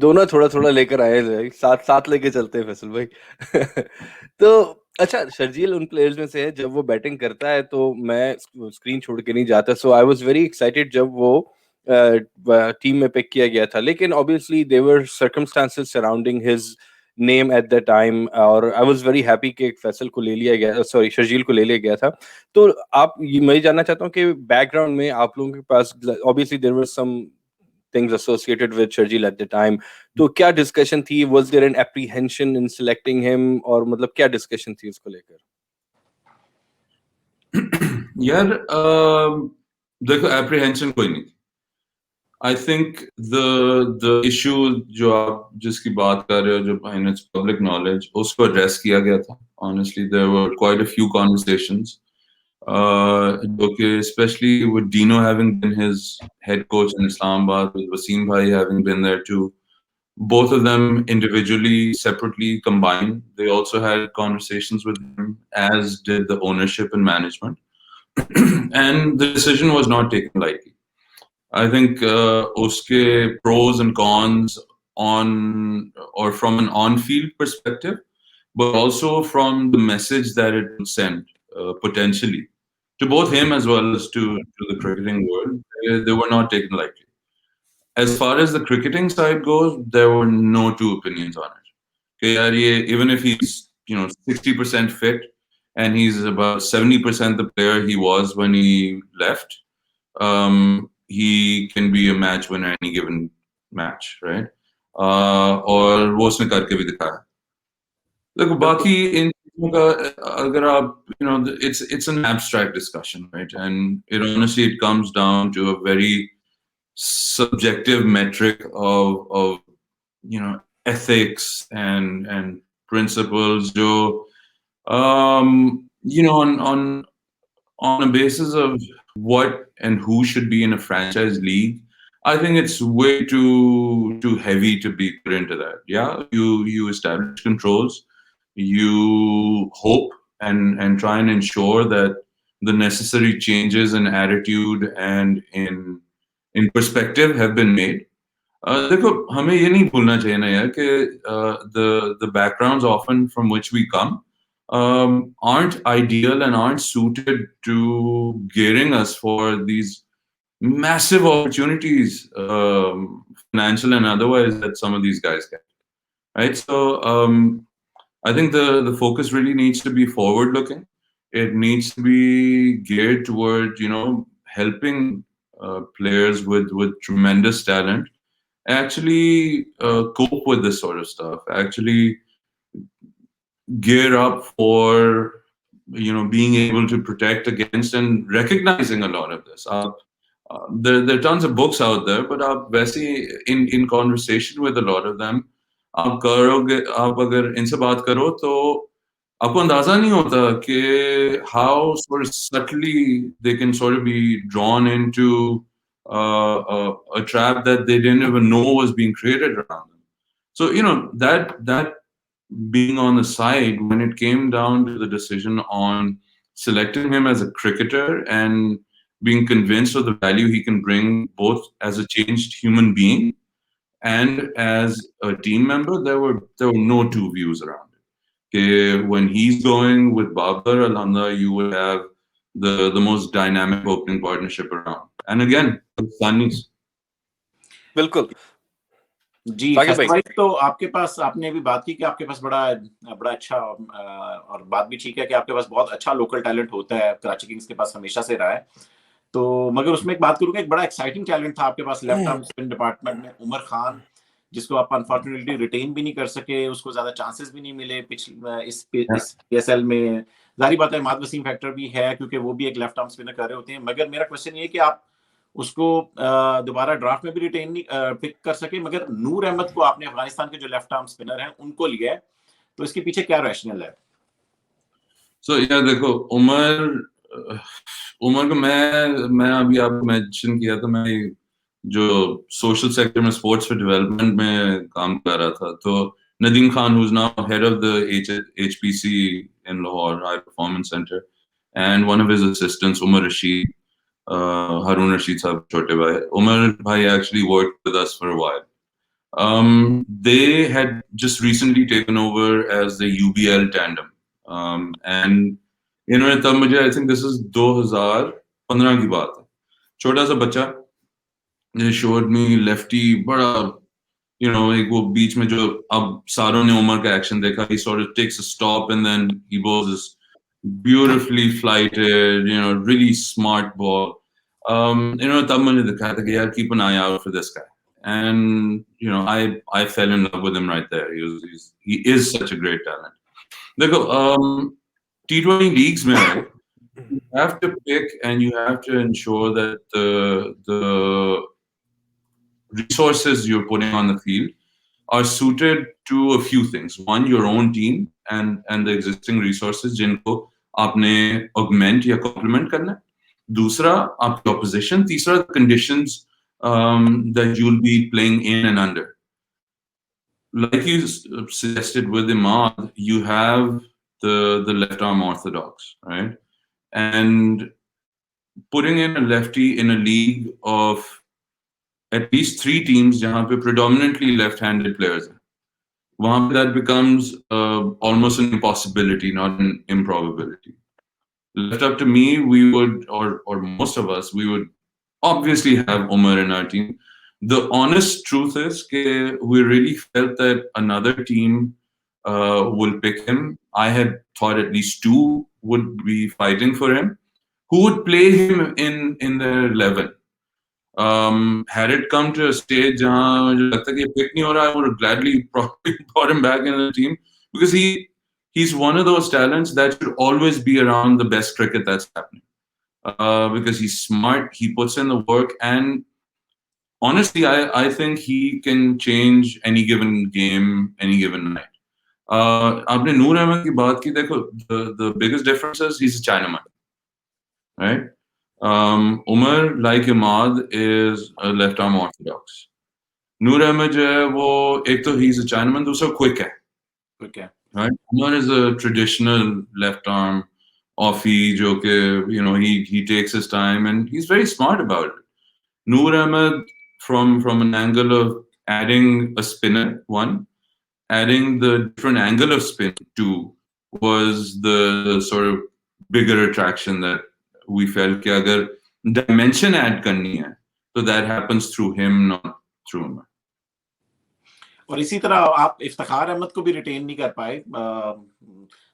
दोनों थोड़ा थोड़ा लेकर आए हैं, साथ साथ लेके चलते हैं फैसल भाई. तो अच्छा, शर्जील उन प्लेयर्स में से है जब वो बैटिंग करता है तो मैं स्क्रीन छोड़ के नहीं जाता. So I was very excited जब वो टीम में पिक किया गया था, लेकिन obviously there were circumstances surrounding his name at the time, और आई वाज वेरी हैप्पी कि फैसल को ले लिया गया, सॉरी शर्जील को ले लिया गया था. तो आप मैं जानना चाहता हूँ कि बैकग्राउंड में आप लोगों के पास obviously there were some things associated with Sharjeel at the time. तो क्या डिस्कशन थी? Was there an apprehension in selecting him? और मतलब क्या डिस्कशन थी उसको लेकर? यार देखो, apprehension कोई नहीं. I think the issue जो आप जिसकी बात कर रहे हो, जो in its public knowledge, उसको address किया गया था. Honestly, there were quite a few conversations. Especially with Dino having been his head coach in Islamabad, with Wasim Bhai having been there too. Both of them individually, separately, combined. They also had conversations with him, as did the ownership and management. And the decision was not taken lightly. I think uske pros and cons on or from an on-field perspective, but also from the message that it would send potentially to both him as well as to the cricketing world, they were not taken lightly. As far as the cricketing side goes, there were no two opinions on it. Okay, even if he's 60% fit and he's about 70% the player he was when he left, he can be a match winner any given match, right? और वो उसने करके भी दिखाया. देखो बाकी इन अगर आप it's an abstract discussion, right? And it comes down to a very subjective metric of ethics and principles जो on a basis of what and who should be in a franchise league. I think it's way too heavy to be put into that. Yeah, you establish controls, you hope and try and ensure that the necessary changes in attitude and in perspective have been made. देखो हमें ये नहीं भूलना चाहिए ना यार कि the backgrounds often from which we come aren't ideal and aren't suited to gearing us for these massive opportunities, financial and otherwise, that some of these guys get. Right, so I think the focus really needs to be forward looking. it needs to be geared toward, helping players with tremendous talent actually cope with this sort of stuff, actually gear up for, being able to protect against and recognizing a lot of this. There are tons of books out there, but in conversation with a lot of them, आप अगर इनसे बात करो तो आपको अंदाजा नहीं होता कि how sort of subtly they can sort of be drawn into a trap that they didn't even know was being created around them. So that being on the side when it came down to the decision on selecting him as a cricketer and being convinced of the value he can bring both as a changed human being and as a team member, there were no two views around it. Okay, when he's going with Babar Alhamdulillah, you would have the most dynamic opening partnership around. And again, Sunnis. बिल्कुल जी साकिब फैसल भाई भाई, तो आपके पास, आपने अभी बात की कि आपके पास बड़ा अच्छा, और बात भी ठीक है कि आपके पास बहुत अच्छा लोकल टैलेंट होता है, कराची किंग्स के पास हमेशा से रहा है। तो मगर उसमें एक बात करूंगा, एक बड़ा एक्साइटिंग टैलेंट था आपके पास लेफ्ट आर्म स्पिन डिपार्टमेंट में, उमर खान, जिसको आप अनफॉर्चुनेटली रिटेन भी नहीं कर सके, उसको ज्यादा चांसेस भी नहीं मिले इस पीएसएल में। जाहिर बात है माद वसीम फैक्टर भी है क्योंकि वो भी एक लेफ्ट आर्म स्पिनर कर रहे होते हैं, मगर मेरा क्वेश्चन ये है कि आप उसको दोबारा ड्राफ्ट में भी रिटेन नहीं पिक कर सके, मगर नूर अहमद को आपने अफगानिस्तान के जो लेफ्ट आर्म स्पिनर हैं उनको लिया है, तो इसके पीछे क्या रैशनल है? So yeah, देखो उमर को मैं अभी आपको मेंशन किया था, मैं जो सोशल सेक्टर में स्पोर्ट्स फॉर डेवलपमेंट में काम कर रहा था, तो Nadeem Khan who's now head of the HPC in Lahore High Performance Center and one of his assistants Umer Rashid Harun Rashid sahab chote bhai Umar bhai actually worked with us for a while. They had just recently taken over as the UBL tandem, and तब मुझे I think this is 2015 की बात है, छोटा सा बच्चा showed me lefty, बड़ा एक वो बीच में जो अब सारों ने उमर का एक्शन देखा, he sort of takes a stop and then he bowls this beautifully flighted, really smart ball. तब मुझे दिखा था कि यार keep an eye out for this guy, and I fell in love with him right there. He is such a great talent. देखो T20 leagues में you have to pick and you have to ensure that the resources you're putting on the field are suited to a few things. One, your own team and the existing resources जिनको आपने augment या complement करना है. दूसरा, आपकी opposition. तीसरा, the conditions that you'll be playing in and under. Like you suggested with Imad, you have the left arm orthodox, right? And putting in a lefty in a league of at least 3 teams jahan pe predominantly left-handed players hain, wahan pe that becomes almost an impossibility, not an improbability. Left up to me, we would, or most of us, we would obviously have Umer in our team. The honest truth is that we really felt that another team will pick him. I had thought at least 2 would be fighting for him, who would play him in their 11. Had it come to a stage jahan mujhe lagta hai ki pick nahi ho raha, I would have gladly probably brought him back in the team, because he's one of those talents that should always be around the best cricket that's happening. Because he's smart, he puts in the work, and honestly, I think he can change any given game, any given night. आपने नूर अहमद की बात की, देखो the biggest difference is he's a Chinaman, right? Umar, like Imad, is a left arm orthodox. Noor Ahmed जो है वो एक तो he's a Chinaman, दूसरा quick है. Okay. Right? Umar is a traditional left arm offie जो कि he takes his time and he's very smart about it. Noor Ahmed, from an angle of adding a spinner, one, adding the different angle of spin, two, was the sort of bigger attraction that we felt कि अगर dimension add करनी है, so that happens through him, not through Umar. और इसी तरह आप इफ्तिखार अहमद को भी रिटेन नहीं कर पाए।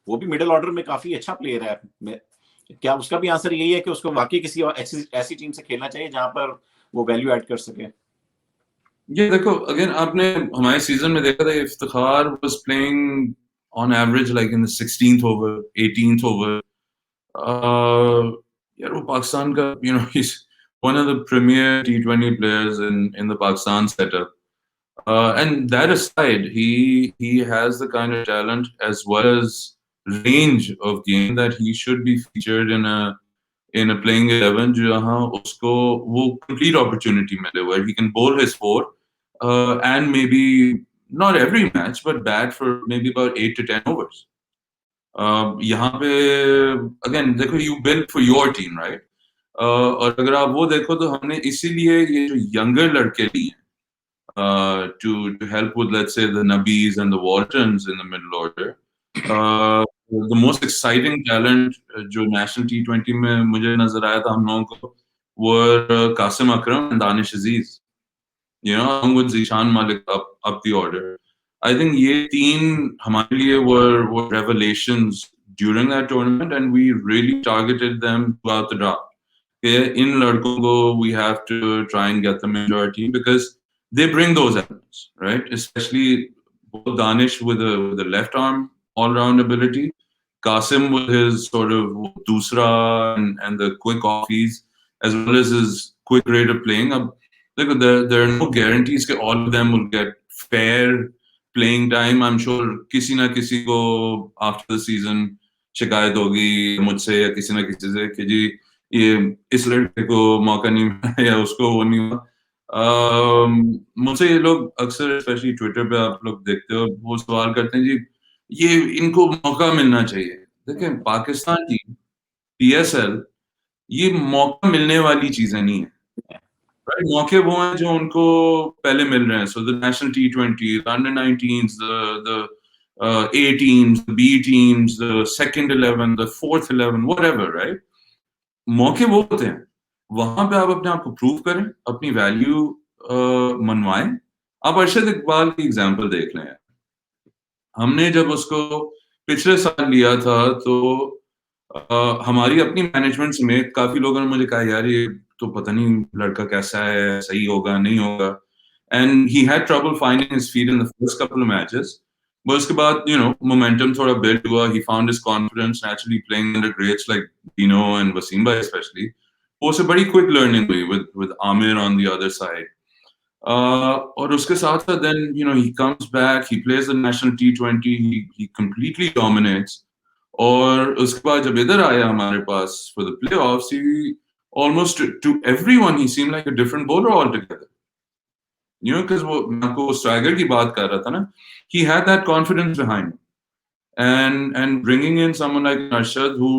वो भी मिडिल ऑर्डर में काफी अच्छा प्लेयर है। क्या उसका भी आंसर यही है कि उसको वाकई किसी ऐसी टीम से खेलना चाहिए जहां पर वो वैल्यू ऐड कर सके? ये देखो अगेन आपने हमारे सीजन में देखा था Iftikhar was playing on average like in the 16th over 18th over. यार वो पाकिस्तान का ही is one of the premier T20 players in the Pakistan setup. And that aside, he has the kind of talent as well as range of game that he should be featured in a playing 11 जहाँ उसको वो complete opportunity मिले where he can bowl his four and maybe not every match but bat for maybe about 8 to 10 overs. यहाँ पे again देखो you build for your team, right? और अगर आप वो देखो तो हमने इसीलिए ये जो younger लड़के लिए to help with, let's say, the Nabis and the Waltons in the middle order. The most exciting talent जो national T20 में मुझे नजर आया था हम लोगों को were Qasim Akram and Danish Aziz. Along with Zishan Malik up the order. I think ये तीन हमारे लिए were revelations during that tournament, and we really targeted them throughout the draft. In लड़कों को we have to try and get them into our team because they bring those elements, right? Especially both Danish with the left arm all-round ability, Qasim with his sort of dusra and the quick offies, as well as his quick rate of playing. Look, there are no guarantees that all of them will get fair playing time. I'm sure किसी ना किसी को after the season शिकायत होगी मुझसे या किसी ना किसी से कि जी ये इस लड़के को मौका नहीं मिला या उसको वो नहीं हुआ। मुझसे ये लोग अक्सर स्पेशली ट्विटर पे आप लोग देखते हो वो सवाल करते हैं जी ये इनको मौका मिलना चाहिए। देखें पाकिस्तान टीम PSL ये मौका मिलने वाली चीजें नहीं है, राइट? मौके वो हैं जो उनको पहले मिल रहे हैं। So the national T20, the under-19s, the A teams, the B teams, the second 11, the fourth 11, whatever, right? मौके वो होते हैं वहां पे आप अपने आप को प्रूव करें, अपनी वैल्यू मनवाएं। आप अरशद इकबाल की एग्जांपल देख लें। हमने जब उसको पिछले साल लिया था तो हमारी अपनी मैनेजमेंट समेत काफी लोगों ने मुझे कहा यार ये तो पता नहीं लड़का कैसा है, सही होगा नहीं होगा। And he had trouble finding his feet in the first couple of matches, but उसके बाद मोमेंटम थोड़ा बिल्ड हुआ। He found his confidence naturally playing under greats like Dino and Wasim Bhai especially. वो से बड़ी क्विक लर्निंग हुई with Amir on the other side. और उसके साथ साथ then he comes back, he plays the national T20, he completely dominates. और उसके बाद जब इधर आया हमारे पास for the playoffs, he almost to everyone he seemed like a different bowler altogether. Because वो मैं आपको swagger की बात कर रहा था ना, he had that confidence behind him. And bringing in someone like Arshad who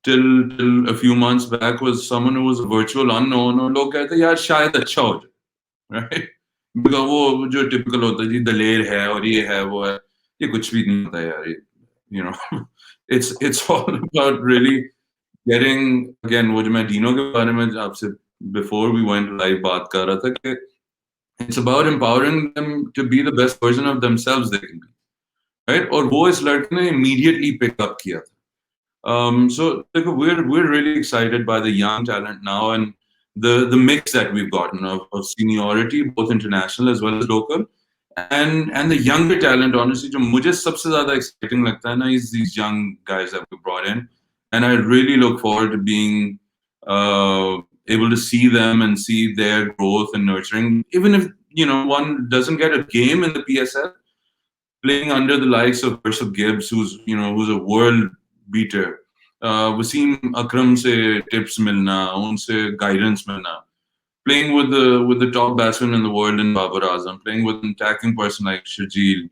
till a few months back was someone who was a virtual unknown और लोग कहते यार शायद अच्छा हो जाए, right? Because वो जो typical होता है जी दलेर है और ये है वो है, ये कुछ भी नहीं होता यार। It's all about really getting, again वो जो मैं डीनो के बारे में आपसे before we went live बात कर रहा था कि it's about empowering them to be the best version of themselves they can be, right? और वो इस लड़के ने immediately pick up किया था। So we're really excited by the young talent now and the mix that we've gotten of seniority, both international as well as local, and the younger talent. Honestly, जो मुझे सबसे ज़्यादा exciting लगता है ना is these young guys that we brought in, and I really look forward to being able to see them and see their growth and nurturing. Even if one doesn't get a game in the PSL, playing under the likes of Percival Gibbs, who's a world beater, Wasim Akram se tips milna, unse guidance milna, playing with the top batsman in the world in Babar Azam, playing with an attacking person like Sharjeel,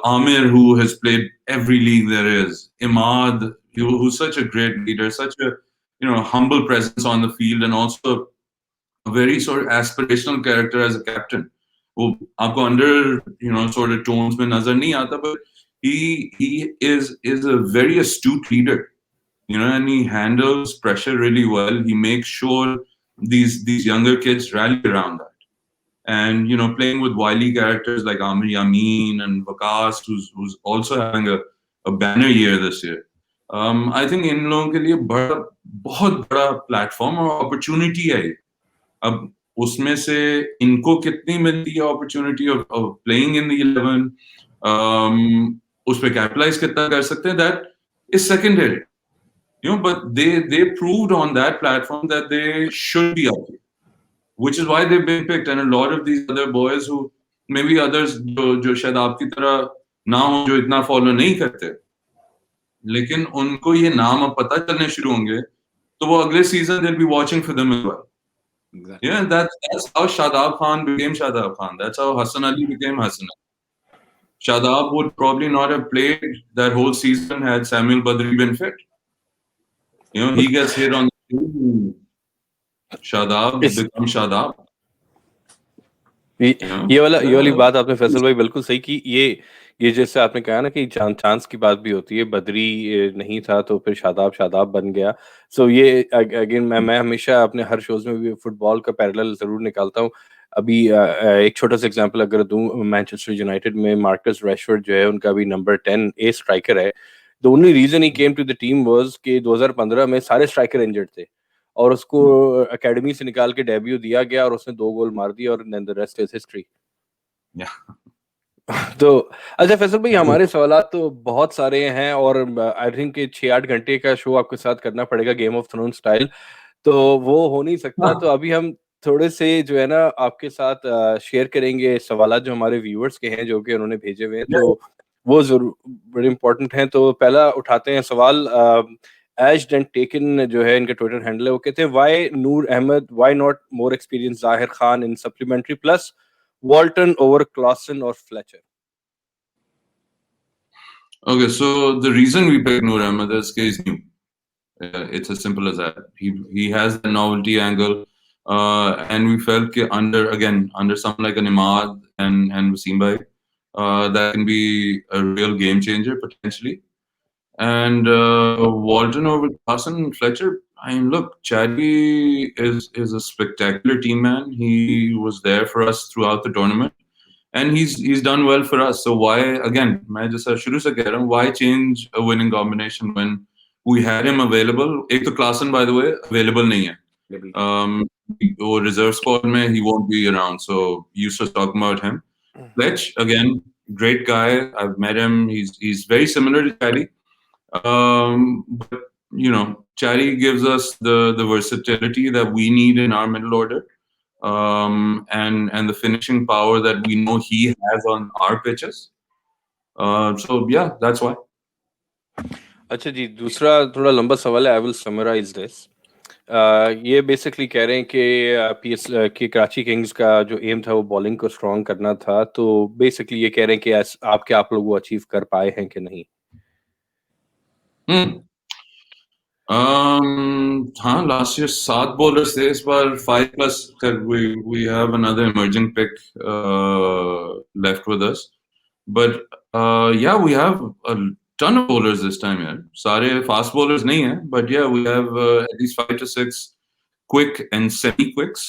Amir who has played every league there is, Imad who's such a great leader, such a humble presence on the field, and also a very sort of aspirational character as a captain. वो आपको under sort of tones में नजर नहीं आता, but he is a very astute leader, and he handles pressure really well. He makes sure these younger kids rally around that. And playing with wily characters like Amir Yamin and Vakas, who's also having a banner year this year. I think इन लोगों के लिए बहुत बड़ा platform और opportunity है ये. अब उसमें से इनको कितनी मिलती है opportunity of playing in the 11, उस पे कैपिटलाइज कितना कर सकते हैं, that is secondary. But they proved on that platform that they should be up here, which is why they've been picked. And a lot of these other boys who maybe others जो शायद आपकी तरह ना हो, जो इतना follow नहीं करते, लेकिन उनको ये नाम अब पता चलने शुरू होंगे, तो वो अगले season they'll be watching for them as well. Exactly. Yeah, that's how Shadab Khan became Shadab Khan. That's how Hassan Ali became Hassan Ali. Shadab would probably not have played that whole season had Samuel Badri been fit. He gets hit on the field. Shadab becomes Shadab. ये वाली बात आपने फैसल भाई बिल्कुल सही की. ये जैसे आपने कहा ना कि चांस की बात भी होती है. बदरी नहीं था तो फिर शादाब बन गया. सो ये अगेन मैं हमेशा अपने हर शोज में भी फुटबॉल का पैरेलल जरूर निकालता हूँ. अभी एक छोटा सा एग्जांपल अगर दूं, मैनचेस्टर यूनाइटेड में मार्कस रैशफोर्ड जो है उनका भी नंबर 10 ए स्ट्राइकर है. The only reason he came to the team was कि 2015 में सारे स्ट्राइकर इंजर्ड थे और उसको एकेडमी से निकाल के डेब्यू दिया गया और उसने 2 गोल मार दिए और द रेस्ट इज हिस्ट्री. तो अच्छा फैसल भाई, हमारे सवालात तो बहुत सारे हैं और आई थिंक 6-8 घंटे का शो आपके साथ करना पड़ेगा गेम ऑफ थ्रोन स्टाइल, तो वो हो नहीं सकता. तो अभी हम थोड़े से जो है ना आपके साथ शेयर करेंगे सवालात जो हमारे व्यूअर्स के हैं जो कि उन्होंने भेजे हुए हैं, तो वो जरूर बड़े इंपॉर्टेंट हैं. तो पहला उठाते हैं सवाल. एज्ड एंड टेकन जो है इनका ट्विटर हैंडल है, वो कहते हैं why Noor Ahmed, why not more experience Zahir Khan in supplementary plus Walton over Clausen or Fletcher? Okay, so the reason we picked Noor Ahmed is he's new. It's as simple as that. He has the novelty angle, and we felt that under someone like an Imad and Wasim Bhai, that can be a real game changer potentially. And Walton over Clausen and Fletcher. I mean, look, Chaddy is a spectacular team man. He was there for us throughout the tournament, and he's done well for us. So why, again, मैं जैसा शुरू से कह रहा हूँ, why change a winning combination when we had him available? एक तो Clausen, by the way, available नहीं है. वो reserve squad में he won't be around. So useless talking about him. Fletch, again, great guy. I've met him. He's very similar to Chaddy. But Chari gives us the versatility that we need in our middle order, and the finishing power that we know he has on our pitches. So yeah, that's why. अच्छा जी, दूसरा थोड़ा लंबा सवाल है. I will summarise this. ये basically कह रहे हैं कि कि कराची किंग्स का जो एम था वो बॉलिंग को स्ट्रॉन्ग करना था. तो बेसिकली ये कह रहे हैं कि आप लोग वो अचीव कर पाए हैं कि नहीं? हाँ, last year 7 bowlers थे, इस बार 5+ we have another emerging pick left with us, but yeah, we have a ton of bowlers this time यार. सारे fast bowlers नहीं हैं, but yeah, we have at least 5 to 6 quick and semi-quicks.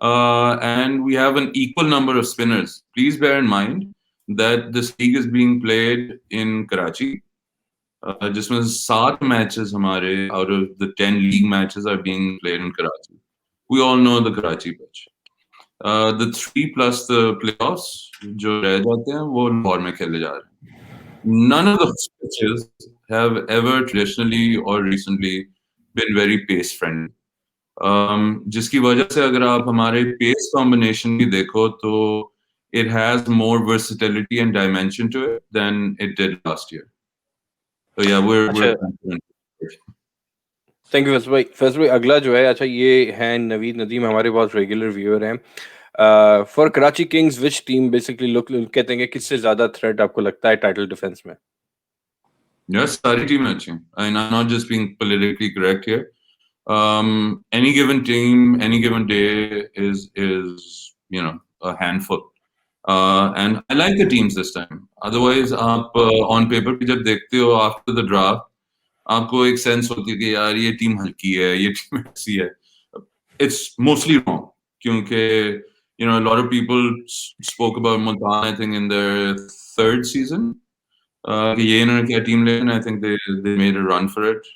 And we have an equal number of spinners. Please bear in mind that this league is being played in Karachi. जिसमें 7 matches हमारे out of the 10 league matches are being played in Karachi. We all know the Karachi pitch. The 3 plus the playoffs जो रह जाते हैं वो लाहौर में खेले जा रहे हैं. None of those pitches have ever traditionally or recently been very pace friendly. जिसकी वजह से अगर आप हमारे pace combination भी देखो तो it has more versatility and dimension to it than it did last year. So yeah, we're confident. Thank you Faisal भाई. अगला जो है, अच्छा ये है नवीद नदीम, हमारे बहुत रेगुलर व्यूअर हैं. For Karachi Kings which team basically look, कहते हैं कि किससे ज्यादा थ्रेट आपको लगता है टाइटल डिफेंस में? Yes, सारी टीमें अच्छी हैं. I mean, I'm not just being politically correct here. Any given team, any given day is a handful. And I like the teams this time. Otherwise, आप on paper भी जब देखते हो after the draft, आपको एक sense होती है कि यार ये टीम हल्की है, ये टीम ऐसी है. It's mostly wrong. क्योंकि a lot of people spoke about Multan, I think, in their 3rd season. कि ये इन्होंने क्या टीम लेना. I think they made a run for it.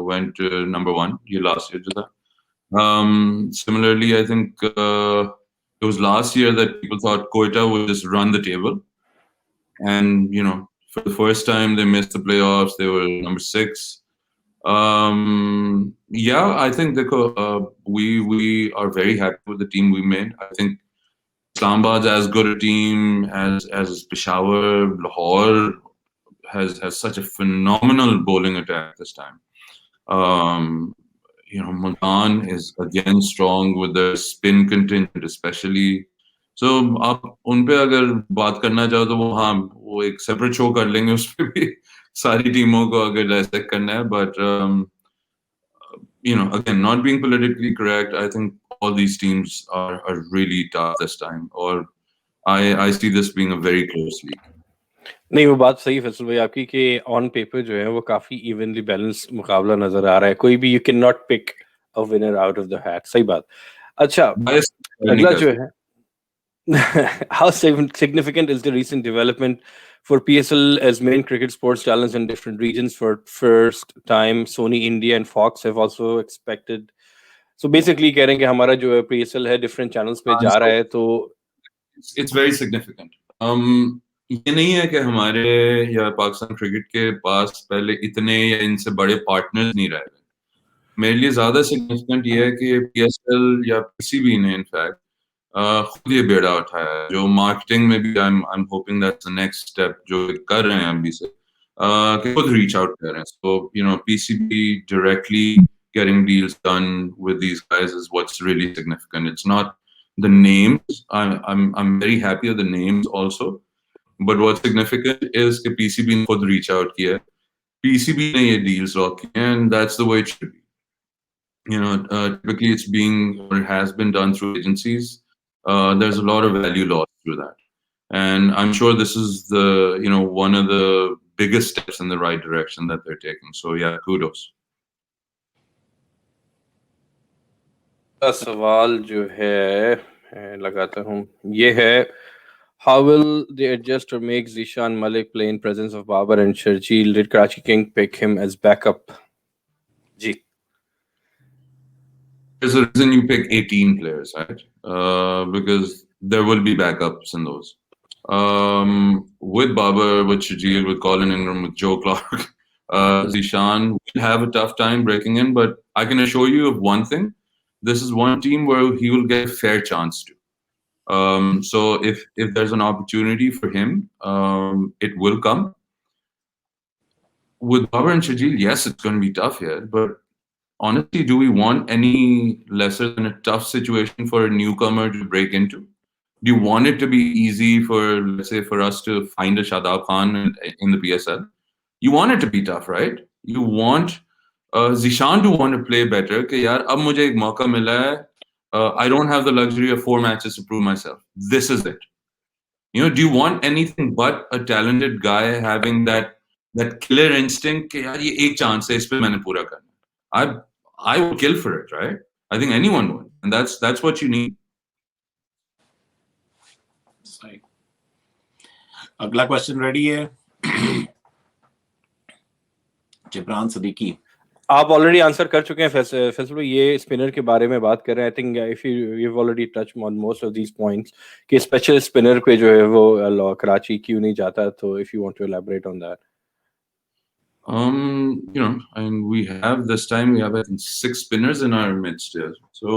Went to number 1 ये last year जो था. Similarly, I think it was last year that people thought Quetta would just run the table, and for the first time they missed the playoffs. They were number 6. Yeah, I think we are very happy with the team we made. I think Islamabad's as good a team as Peshawar. Lahore has such a phenomenal bowling attack this time. Multan is again strong with the spin contingent especially. So आप उन पे अगर बात करना चाहो तो वो एक separate show कर लेंगे उस पे भी सारी टीमों को अगर dissect करना है. But again, not being politically correct, I think all these teams are really tough this time. Or I see this being a very close league. नहीं, वो बात सही फैसल भाई आपकी कि ऑन पेपर जो है वो काफी इवनली बैलेंस मुकाबला नजर आ रहा है. कोई भी you can not pick a winner out of the hat. सही बात. अच्छा, अगला जो है how significant is the recent development for PSL as main cricket sports challenge in different regions for first time? Sony India and Fox have also expected. So basically कह रहे हैं कि हमारा जो है PSL है different channels पे जा रहा है. तो it's very significant. ये नहीं है कि हमारे या पाकिस्तान क्रिकेट के पास पहले इतने या इनसे बड़े पार्टनर्स नहीं रहे. मेरे लिए ज्यादा सिग्निफिकेंट ये है कि PSL या PCB ने इनफैक्ट खुद ये बेड़ा उठाया है. जो मार्केटिंग में भी I am hoping that's the next step जो कर रहे हैं अभी से, कि खुद रीच आउट कर रहे हैं. सो PCB directly getting deals done with these guys is what's really significant. It's not the names. I'm very happy with the names also, but what's significant is कि PCB ने खुद reach out किया. PCB ने ये deals lock किए, and that's the way it should be. Typically it's being or it has been done through agencies. There's a lot of value lost through that, and I'm sure this is the one of the biggest steps in the right direction that they're taking. So yeah, kudos. सवाल जो है लगाता हूँ ये है, how will they adjust or make Zishan Malik play in presence of Babar and Sharjeel? Did Karachi King pick him as backup? Ji. There's a reason you pick 18 players, right? Because there will be backups in those. With Babar, with Sharjeel, with Colin Ingram, with Joe Clark, Zishan will have a tough time breaking in, but I can assure you of one thing. This is one team where he will get a fair chance to. So if there's an opportunity for him, it will come. With Babar and Sharjeel, yes, it's going to be tough here, but honestly, do we want any lesser than a tough situation for a newcomer to break into? Do you want it to be easy for, let's say, for us to find a Shadab Khan in the PSL? You want it to be tough, right? You want Zishan to want to play better. कि यार अब मुझे एक मौका मिला है. I don't have the luxury of 4 matches to prove myself. This is it. Do you want anything but a talented guy having that killer instinct कि यार ये एक chance है, इस पे मैंने पूरा करना. I would kill for it, right? I think anyone would, and that's what you need. Right. अगला क्वेश्चन रेडी है. जिब्रान सदीकी, आप ऑलरेडी आंसर कर चुके हैं फैसल भाई. ये स्पिनर के बारे में बात कर रहे हैं. I think if you already touch on most of these points कि स्पेशल स्पिनर पे जो है वो कराची क्यों नहीं जाता. तो if you want to elaborate on that. And we have this time, we have I think 6 spinners in our midst here. So,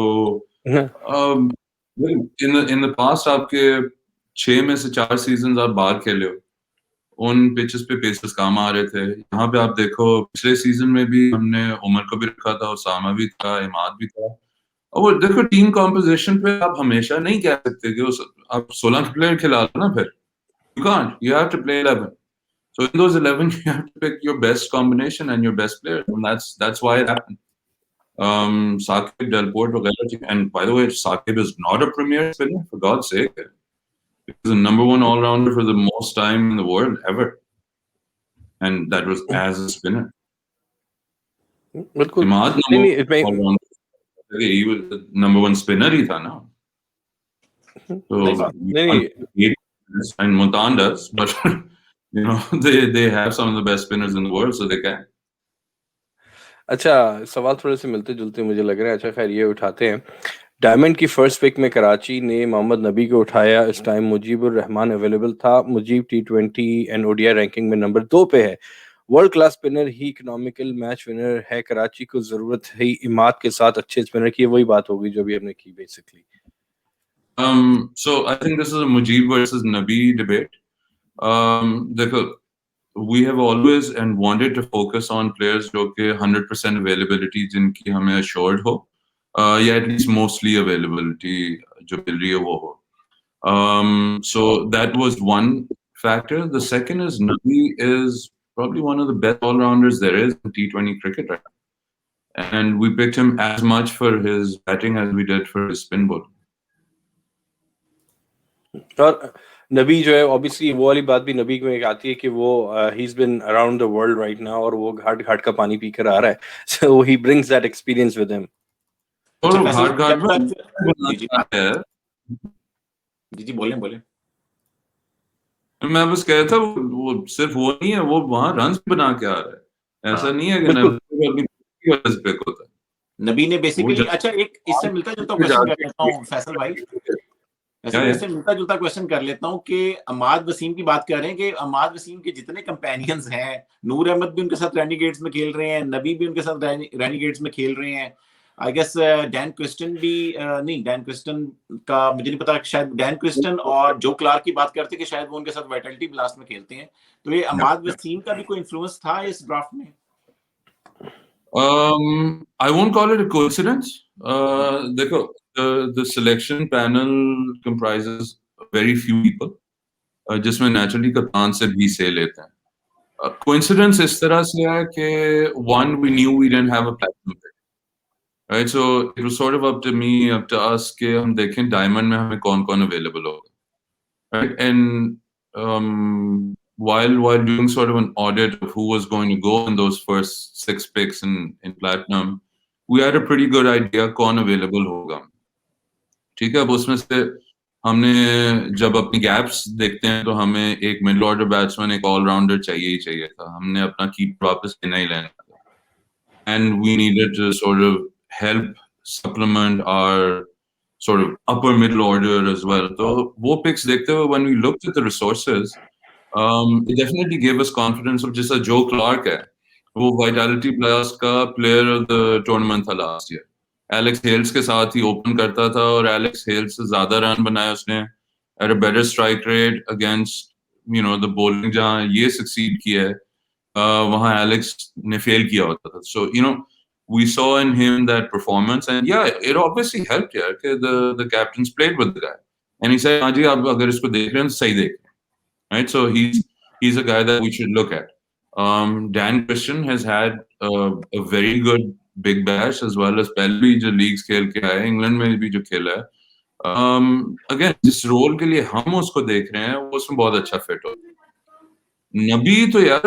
in the past, आपके 6 में से 4 seasons आप बाहर खेले हो. उन pitches पे paces काम आ रहे थे. यहाँ पे आप देखो पिछले season में भी हमने उमर को भी रखा था, उसामा भी था, इमाद भी था. और वो देखो टीम composition पे आप हमेशा नहीं कह सकते कि आप 16 player खिला लो ना फिर. You can't. You have to play 11. So in those 11, you have to pick your best combination and your best player, and that's why it happened. Saqib, Delport, वगैरह. And by the way, Saqib is not a premier spinner, for God's sake. He's the number 1 all-rounder for the most time in the world ever, and that was as a spinner. बिल्कुल. He was the number 1 spinner ही था ना. So and Multan does, but they have some of the best spinners in the world, so they can. अच्छा, सवाल थोड़े से मिलते जुलते मुझे लग रहे हैं। अच्छा खैर, ये उठाते हैं। डायमंड की फर्स्ट पिक में कराची ने मोहम्मद नबी को उठाया। इस टाइम मुजीबुर रहमान अवेलेबल था। Mujeeb T20 and ODI ranking में नंबर 2 पे है। वर्ल्ड क्लास स्पिनर ही, इकोनॉमिकल मैच विनर है। कराची को जरूरत है इमाद के साथ अच्छे स्पिनर की। वही बात होगी जो भी हमने की basically. So I think this is a Mujib versus Nabi debate. We have always and wanted to focus on players जो कि 100% availability जिनकी हमें assured हो, या at least mostly availability जो मिल रही है वो हो. So that was one factor. The second is Nabi is probably one of the best all-rounders there is in T20 cricket right now. And we picked him as much for his batting as we did for his spin bowling. और नबी जो है, obviously वो वाली बात भी नबी में आती है कि वो he is been around the world right now, और वो घाट घाट का पानी पीकर आ रहा है। So he brings that experience with him. और घाट घाट में जी बोलें बोलें। मैं बस कह रहा था वो सिर्फ वो नहीं है, वो वहां रन बना के आ रहा है। ऐसा नहीं है कि नबी होता है। नबी ने बेसिकली, अच्छा एक इससे मिलता जुलता क्वेश्चन कर लेता हूँ फैसल भाई, इससे मिलता जुलता क्वेश्चन कर लेता हूँ कि अमाद वसीम की बात कर रहे हैं कि अमाद वसीम के जितने कंपेनियंस हैं, नूर अहमद भी उनके साथ रेनिगेट्स में खेल रहे हैं, नबी भी उनके साथ रेनिगेट्स में खेल रहे हैं। आई गेस डैन क्रिस्टन भी नहीं, डैन क्रिस्टन का मुझे नहीं पता, शायद डैन क्रिस्टन और जो क्लार्क की बात करते हैं कि शायद वो उनके साथ वाइटलिटी ब्लास्ट में खेलते हैं। तो ये अमाद वसीम का भी कोई इन्फ्लुएंस था इस ड्राफ्ट में? I won't call it a coincidence. देखो, the selection panel comprises very few people, जिसमें naturally कप्तान से भी से लेते हैं। Coincidence इस तरह से है कि one, we knew we didn't have a platinum pick, right? So it was sort of up to me, up to us कि हम देखें diamond में हमें कौन-कौन available होगा, right? And while doing sort of an audit of who was going to go in those first 6 picks in platinum, we had a pretty good idea कौन available होगा। ठीक है, अब उसमें से हमने जब अपनी गैप्स देखते हैं तो हमें एक मिडिल ऑर्डर बैट्समैन, एक ऑलराउंडर चाहिए ही चाहिए था। हमने अपना कीपर वापस लेना ही लेना था, and we needed to sort of help supplement our sort of upper middle order as well. तो वो picks देखते हुए, when we looked at the resources, it definitely gave us confidence of जैसा जो क्लार्क है, वो Vitality Plus का player of the tournament था last year. एलेक्स हेल्स के साथ ही ओपन करता था और एलेक्स हेल्स से ज्यादा रन बनाया उसने at a better strike rate against the bowling जहां ये succeed किया है, वहां एलेक्स ने फेल किया होता था. So we saw in him that performance, and yeah, it obviously helped यार कि the captains played with the guy and he said, हाँ जी, आप अगर इसको देख रहे हैं तो सही देख रहे हैं, right? So he's a guy that we should look at. Dan Christian has had a very good big bash as well as पहले भी जो लीग्स खेल के आया है, इंग्लैंड में भी जो खेला है, अगेन जिस रोल के लिए हम उसको देख रहे हैं वो उसमें बहुत अच्छा फिट हो. नबी तो यार,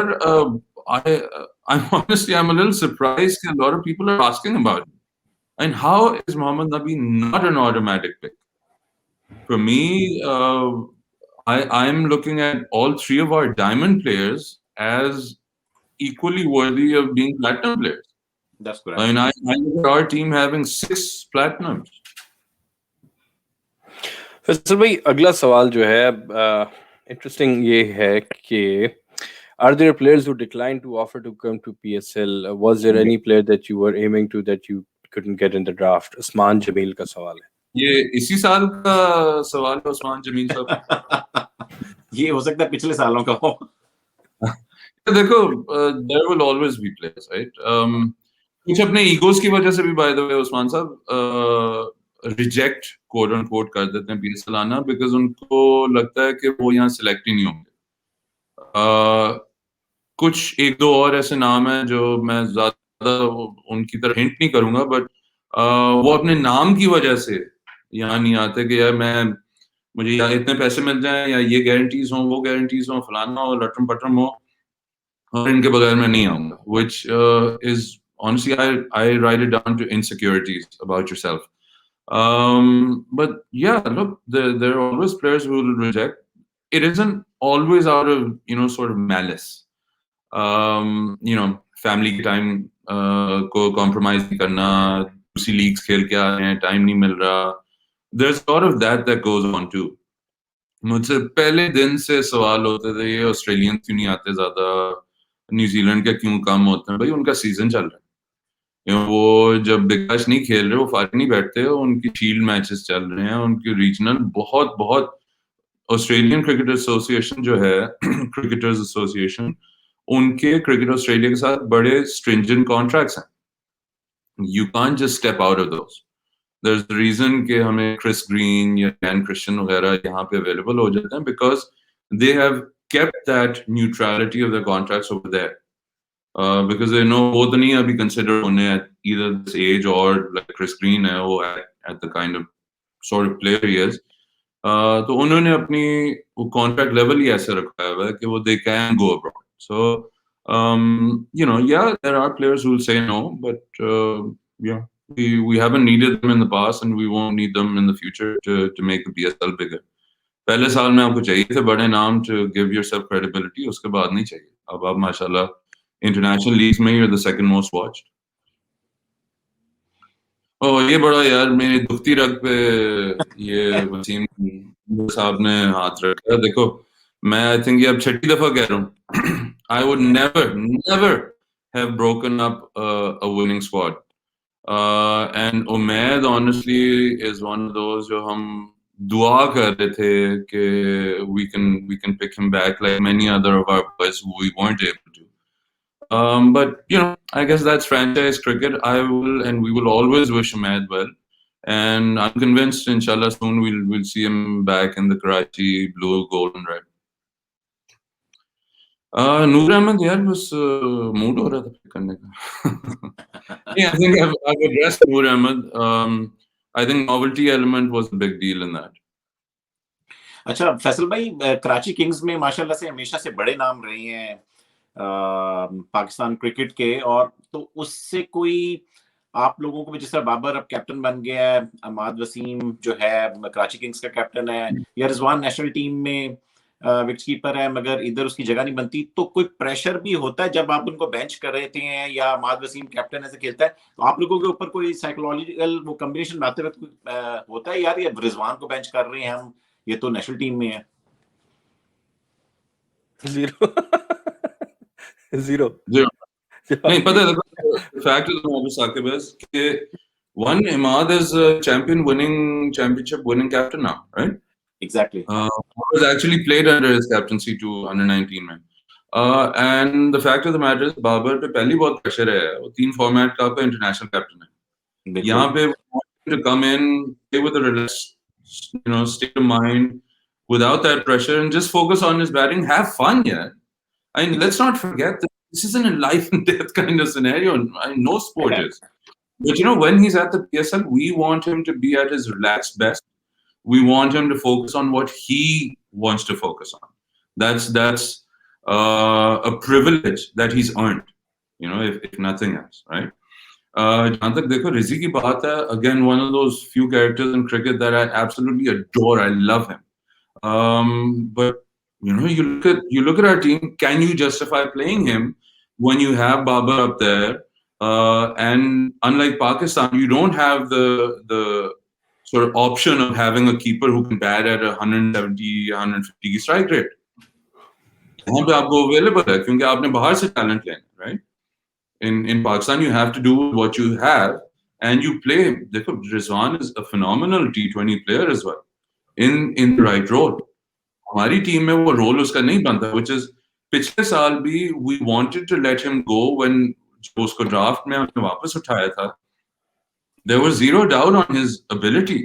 I'm a little surprised that a lot of people are asking about it. And how is Mohammad Nabi not an automatic pick? For me, I'm looking at all 3 of our diamond players as equally worthy of being platinum players. That's correct. I mean, I look at our team having 6 platinums. Faisal भाई, अगला सवाल जो है interesting ये है कि are there players who declined to offer to come to PSL? Was there any player that you were aiming to that you couldn't get in the draft? Usman Jameel का सवाल है। ये इसी साल का सवाल है उस्मान जमील साहब। ये हो सकता है पिछले सालों का हो। देखो, there will always be players, right? कुछ अपने ईगोस की वजह से भी by the way उस्मान साहब रिजेक्ट कोट ऑन कोट कर देते हैं PSL आना, बिकॉज उनको लगता है कि वो यहाँ सिलेक्ट ही नहीं होंगे. कुछ एक दो और ऐसे नाम हैं जो मैं ज्यादा उनकी तरह हिंट नहीं करूंगा, बट वो अपने नाम की वजह से यहाँ नहीं आते कि यार मुझे या इतने पैसे मिल जाएं या ये गारंटीज हो, वो गारंटीज हो, फलाना हो, लटरम पटरम हो, और इनके बगैर मैं नहीं आऊंगा. Which is honestly, I write it down to insecurities about yourself. But yeah, look, there are always players who will reject. It isn't always out of, sort of malice. Family के टाइम को compromise नहीं करना, दूसरी leagues खेल के आ रहे हैं, time नहीं मिल रहा. There's a lot of that goes on too. मुझसे पहले दिन से सवाल होते थे, ये ऑस्ट्रेलियन क्यों नहीं आते ज्यादा, न्यूजीलैंड के क्यों कम होते हैं. भाई उनका सीजन चल रहा है. वो जब बिग बैश नहीं खेल रहे वो फारिग नहीं बैठते, उनकी शील्ड मैचेस चल रहे हैं, उनकी रीजनल बहुत बहुत. ऑस्ट्रेलियन क्रिकेट एसोसिएशन जो है क्रिकेटर्स एसोसिएशन, उनके क्रिकेट ऑस्ट्रेलिया के साथ बड़े स्ट्रिंजेंट कॉन्ट्रैक्ट्स हैं. You can't just step out of those. There's a reason कि हमें क्रिस ग्रीन या डैन क्रिश्चियन वगैरह यहाँ पे अवेलेबल हो जाते हैं, because they have kept that neutrality of the contracts over there. Because they know वो तो नहीं अभी consider होने at either this age or like Chris Green है वो at the kind of sort of player he is. तो उन्होंने अपनी वो contract level ही ऐसे रखा है कि वो they can go abroad. So yeah, there are players who will say no, but yeah. We haven't needed them in the past and we won't need them in the future to make the PSL bigger. पहले साल में आपको चाहिए थे बड़े नाम to give yourself credibility, उसके बाद नहीं चाहिए. अब आप माशाल्लाह इंटरनेशनल लीग्स में you're the second most watched. ये बड़ा यार मेरी दुखती रग पे ये वसीम साहब ने हाथ रखा. देखो मैं I think ये अब छठी दफा कह रहा हूँ. I would never have broken up a winning squad. And Umaid honestly is one of those जो हम दुआ कर रहे थे कि we can pick him back like many other of our boys who we weren't able to. But I guess that's franchise cricket. I will and we will always wish Umaid well, and I'm convinced inshallah soon we'll see him back in the Karachi blue, gold and red. Noor Ahmed यार बस mood हो रहा था pick करने का. Yeah, I think I've addressed Noor Ahmed. I think novelty element was a big deal in that. अच्छा फैसल भाई, Karachi Kings में माशाल्लाह से हमेशा से बड़े नाम रहे हैं पाकिस्तान क्रिकेट के, और तो उससे कोई आप लोगों को भी, जिस तरह बाबर अब कैप्टन बन गया है, अहमद वसीम जो है कराची किंग्स का कैप्टन है, या रिजवान नेशनल टीम में विकेट कीपर है मगर इधर उसकी जगह नहीं बनती, तो कोई प्रेशर भी होता है जब आप उनको बेंच कर रहे थे या अहमद वसीम कैप्टन ऐसे खेलता है, तो आप लोगों के ऊपर कोई साइकोलॉजिकल वो कॉम्बिनेशन बनाते वक्त होता है यार ये रिजवान को बेंच कर रहे हैं हम, ये तो नेशनल टीम में है. जीरो नहीं पता है. फैक्ट इज मैं साकिब है कि one Imad is a championship winning captain now, right? Exactly. Was actually played under his captaincy to under 19 में. And the fact of the matter is Babar पे पहली बहुत प्रेशर है. वो 3 फॉर्मेट का आपका इंटरनेशनल कैप्टन है. यहाँ पे to come in, play with a relaxed, state of mind, without that pressure, and just focus on his batting. Have fun, yeah. I mean, let's not forget that this isn't a life and death kind of scenario. I mean, no sport is. But when he's at the PSL, we want him to be at his relaxed best. We want him to focus on what he wants to focus on. That's a privilege that he's earned, if nothing else, right? जहाँ तक देखो रिजी की बात है, again one of those few characters in cricket that I absolutely adore. I love him. But you look at our team. Can you justify playing him when you have Babar up there? And unlike Pakistan, you don't have the sort of option of having a keeper who can bat at 170, 150 strike rate. यहाँ पे आपको available है क्योंकि आपने बाहर से talent लेना, right? In Pakistan, you have to do what you have and you play him. देखो, Rizwan is a phenomenal T20 player as well in the right role. हमारी टीम में वो रोल उसका नहीं बनता, which is पिछले साल भी we wanted to let him go when जो उसको ड्राफ्ट में हमने वापस उठाया था. There was zero doubt on his ability.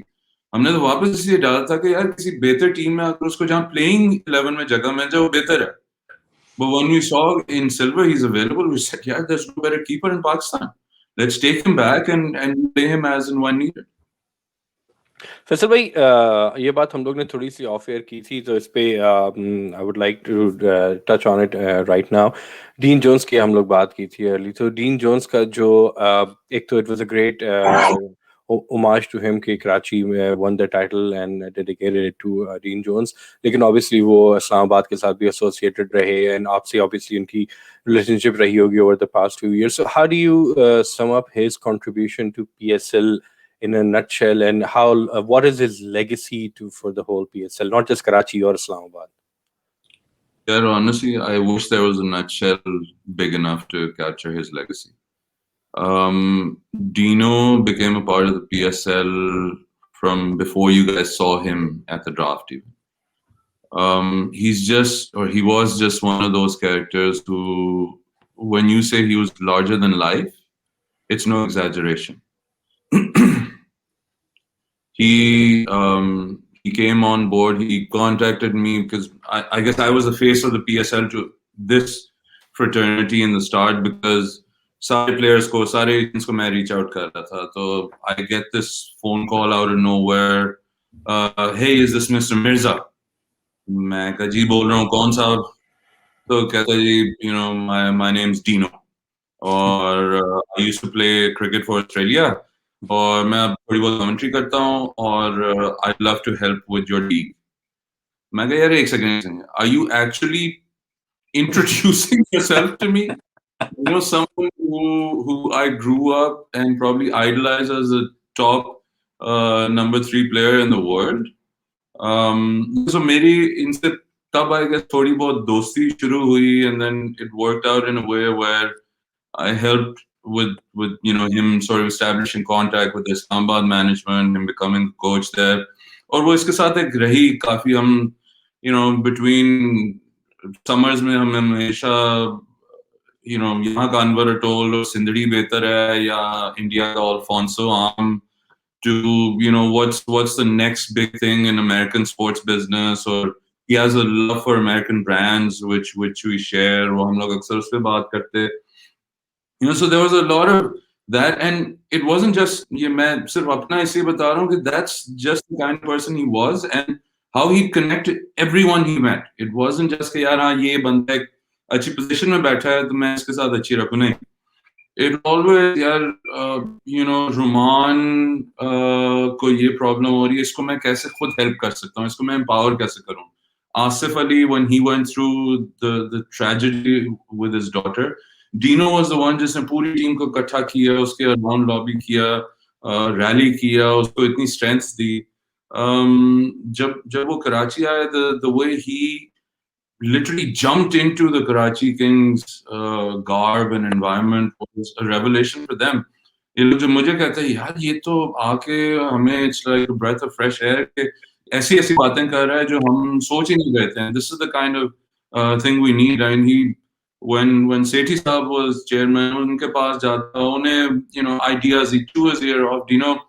हमने तो वापस इसलिए डाला था कि यार किसी बेहतर टीम में अगर उसको जहाँ playing 11 में जगह मिल जाए वो बेहतर है. But when we saw in Silver he's available, we said, yeah, there's no better keeper in Pakistan. Let's take him back and play him as and when needed. Faisal भाई, ये बात हम लोग ने थोड़ी सी ऑफ एयर की थी, तो इस पे I would like to touch on it right now. Dean Jones की हम लोग बात की थी अर्ली. तो डीन जोन्स का जो एक तो it was a great homage to him कि Karachi won the title and dedicated it to Dean Jones. लेकिन obviously वो इस्लामाबाद के साथ भी associated रहे and आपसे obviously उनकी relationship रही होगी over the past few years. So how do you sum up his contribution to PSL in a nutshell, and how what is his legacy for the whole PSL, not just Karachi or Islamabad? Yeah, honestly, I wish there was a nutshell big enough to capture his legacy. Dino became a part of the PSL from before you guys saw him at the draft even. He was just one of those characters who, when you say he was larger than life, it's no exaggeration. He came on board. He contacted me because I guess I was the face of the PSL to this fraternity in the start, because sare players ko, sare agents ko main reach out kar raha tha. So I get this phone call out of nowhere. Hey, is this Mr. Mirza? मैं कहा जी बोल रहा हूँ, कौन साहब? तो कहता जी, you know, my name's Dino, और I used to play cricket for Australia, और मैं अब थोड़ी बहुत कमेंट्री करता हूँ, और I'd love to help with your league. मैं कहा यार एक second, are you actually introducing yourself to me? You know, someone who I grew up and probably idolized as a top number 3 player in the world. So मेरी इनसे तब I guess थोड़ी बहुत दोस्ती शुरू हुई, and then it worked out in a way where I helped with you know, him sort of establishing contact with the Islamabad management and becoming coach there. और वो इसके साथ एक रही काफी, हम you know, between summers में हम हमेशा you know, यहाँ का अनवर अटोल और सिंदड़ी बेहतर है या इंडिया का अल्फोंसो आम, to you know, what's the next big thing in American sports business, or he has a love for American brands which we share, वो हम लोग अक्सर उस पे बात करते. You know, so there was a lot of that, and it wasn't just, ये मैं सिर्फ अपना इसलिए बता रहा हूँ कि that's just the kind of person he was and how he connected everyone he met. It wasn't just कि यार हाँ ये बंदा एक अच्छी पोजीशन में बैठा है तो मैं इसके साथ अच्छी रखूँ, नहीं. It always यार you know, रुमान को ये प्रॉब्लम हो रही है, इसको मैं कैसे खुद हेल्प कर सकता हूँ, इसको मैं एम्पावर कैसे करूँ. Asif Ali, when he went through the tragedy with his daughter, Dino was the one जिसने पूरी टीम को इकट्ठा किया, उसके अराउंड लॉबी किया, रैली किया, उसको इतनी स्ट्रेंथ दी. जब वो कराची आया, the way he literally jumped into the Karachi Kings garb and environment was a revelation for them. ये लोग जो मुझे कहते हैं यार ये तो आके हमें it's like a breath of fresh air के ऐसी बातें कर रहा है जो हम सोच ही नहीं रहे थे. This is the kind of thing we need. And he, when Sethi Saab was chairman, उनके पास जाता, उन्हें you know, ideas, he chew his ear off. You know,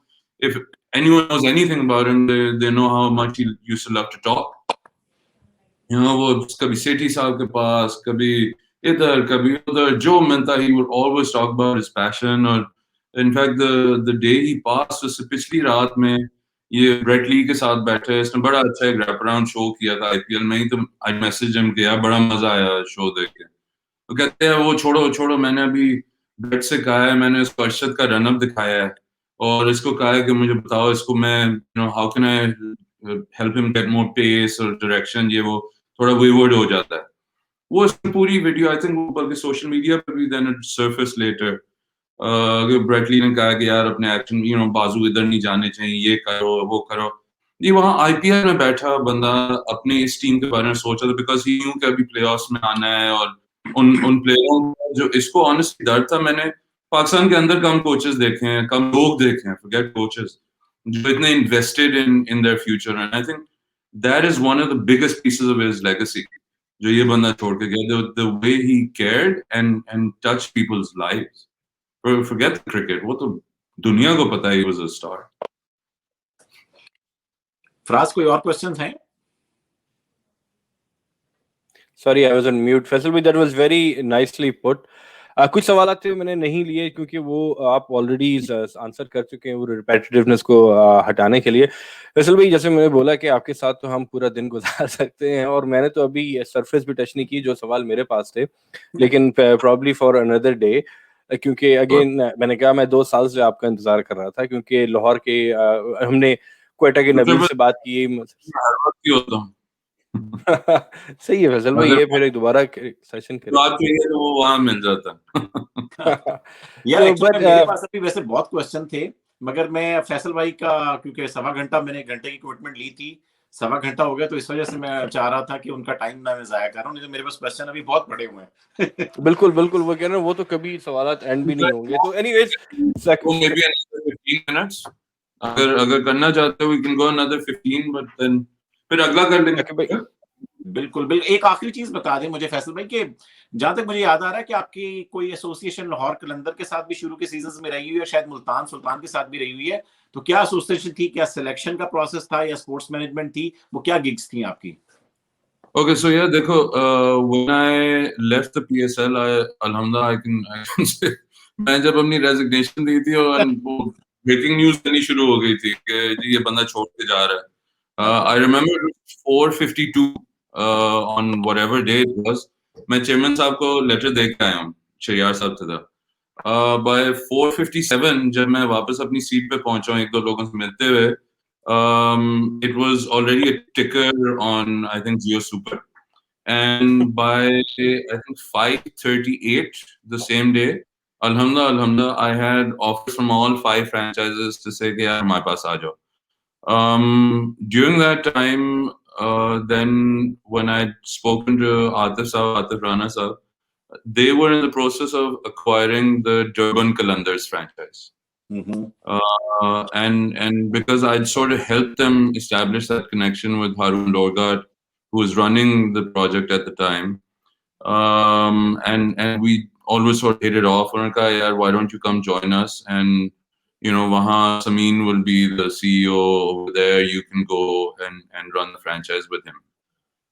if anyone knows anything about him, they know how much he used to love to talk. You know, वो कभी सेठी साहब के पास, कभी इधर, कभी उधर, जो मिलता, he would always talk about his passion. और in fact the day he passed, उससे पिछली रात में ये ब्रेट ली के साथ बैठे, इसने बड़ा अच्छा एक रैप अराउंड शो किया था IPL में ही, तो I मैसेज हिम किया, बड़ा मजा आया शो देख के. तो कहते हैं वो छोड़ो, मैंने अभी ब्रेट से कहा है, मैंने इसको अरशद का रनअप दिखाया है और इसको कहा है कि मुझे बताओ इसको मैं you know, how can I help him get more pace or direction. ये वो थोड़ा वेवर्ड हो जाता है. वो पूरी वीडियो आई थिंक बल्कि सोशल मीडिया पर भी then it surface later, Brett Lee ने कहा कि यार अपने एक्शन, यू नो, बाजू इधर नहीं जाने चाहिए, ये करो वो करो. ये वहाँ IPL में बैठा बंदा अपनी इस टीम के बारे में सोचा था, बिकॉज ही न्यू कि अभी प्लेऑफ्स में आना है, और उन प्लेयरों जो इसको ऑनेस्टली डर था. मैंने पाकिस्तान के अंदर कम कोचेस देखे हैं, कम लोग देखे हैं, फॉरगेट कोचेस, जो इतने invested in their future. And I think that is one of the biggest pieces of his legacy जो ये बंदा छोड़ के गया. The way he cared and touch people's lives. Forget the cricket. वो तो दुनिया को पता है he was a star. Faraz, कोई और क्वेश्चंस हैं? Sorry, I was on mute. Faisal bhai, that was very nicely put. कुछ सवाल आते हुए मैंने नहीं लिए क्योंकि वो आप ऑलरेडी आंसर कर चुके हैं, वो रिपेटिटिवनेस को हटाने के लिए. फैसल भाई, जैसे मैंने बोला कि आपके साथ तो हम पूरा दिन गुजार सकते हैं, और मैंने तो अभी सरफेस भी टच नहीं की जो सवाल मेरे पास थे, लेकिन प्रॉब्ली फॉर अनदर डे. क्योंकि अगेन मैंने कहा मैं 2 साल से आपका इंतजार कर रहा था, क्योंकि लाहौर के हमने क्वेटा के नबील से बात की। हर वक्त ही होता हूँ। सही है फैसल भाई, ये फिर एक दोबारा सेशन करें। बात चाहिए तो वो वहाँ मिल जाता। यार तो एक्चुअली बट मेरे पास अभी वैसे बहुत क्वेश्चन थे, मगर मैं फैसल भाई का, क्योंकि 1.25 घंटा मैंने 1 घंटे की कमिटमेंट ली थी, 1.25 घंटा हो गया, तो इस वजह से मैं चाह रहा था कि उनका टाइम ना मैं जाया कर रहा हूँ, नहीं तो मेरे पास क्वेश्चन अभी बहुत पड़े हुए हैं। बिल्कुल बिल्कुल, वो कह रहे हैं वो तो कभी सवालात एंड भी नहीं होंगे। तो एनीवेज वो मे बी another 15 minutes, अगर करना चाहते हो we can go another 15, but then फिर अगला कर लेंगे। बिल्कुल बिल्कुल। एक आखिरी चीज बता दें मुझे फैसल भाई, कि जहां तक मुझे याद आ रहा है कि आपकी कोई एसोसिएशन लाहौर कलंदर के साथ भी शुरू के सीजन में रही हुई है, शायद मुल्तान सुल्तान के साथ भी रही हुई है, तो क्या एसोसिएशन थी, क्या सिलेक्शन का प्रोसेस था, या स्पोर्ट्स मैनेजमेंट थी, वो क्या गिग्स थी आपकी? Okay, so yeah, देखो, when I left the PSL, alhamdulillah, I can say, मैं जब अपनी रेजिग्नेशन दी थी और वो ब्रेकिंग न्यूज आनी शुरू हो गई थी कि जी ये बंदा छोड़ के जा रहा है, I remember 4:52 on whatever day it was, मैं चेयरमैन साहब को लेटर दे के आया हूँ, शरियार साहब थे। by 4:57 जब मैं वापस अपनी सीट पे पहुंचा हूँ एक दो लोगों से मिलते हुए, it was already a ticker on, I think, Geo Super. And by, I think, 5:38 the same day, alhamdulillah, I had offers from all 5 franchises to say कि यार हमारे पास आ जाओ. During that time, then when I'd spoken to Atif Rana sahab, they were in the process of acquiring the Durban Qalandars franchise. And because I'd sort of helped them establish that connection with Harun Dorgat, who was running the project at the time, and we always sort of hit it off. Yeah, why don't you come join us? And wahan Sameen will be the CEO over there. You can go and run the franchise with him.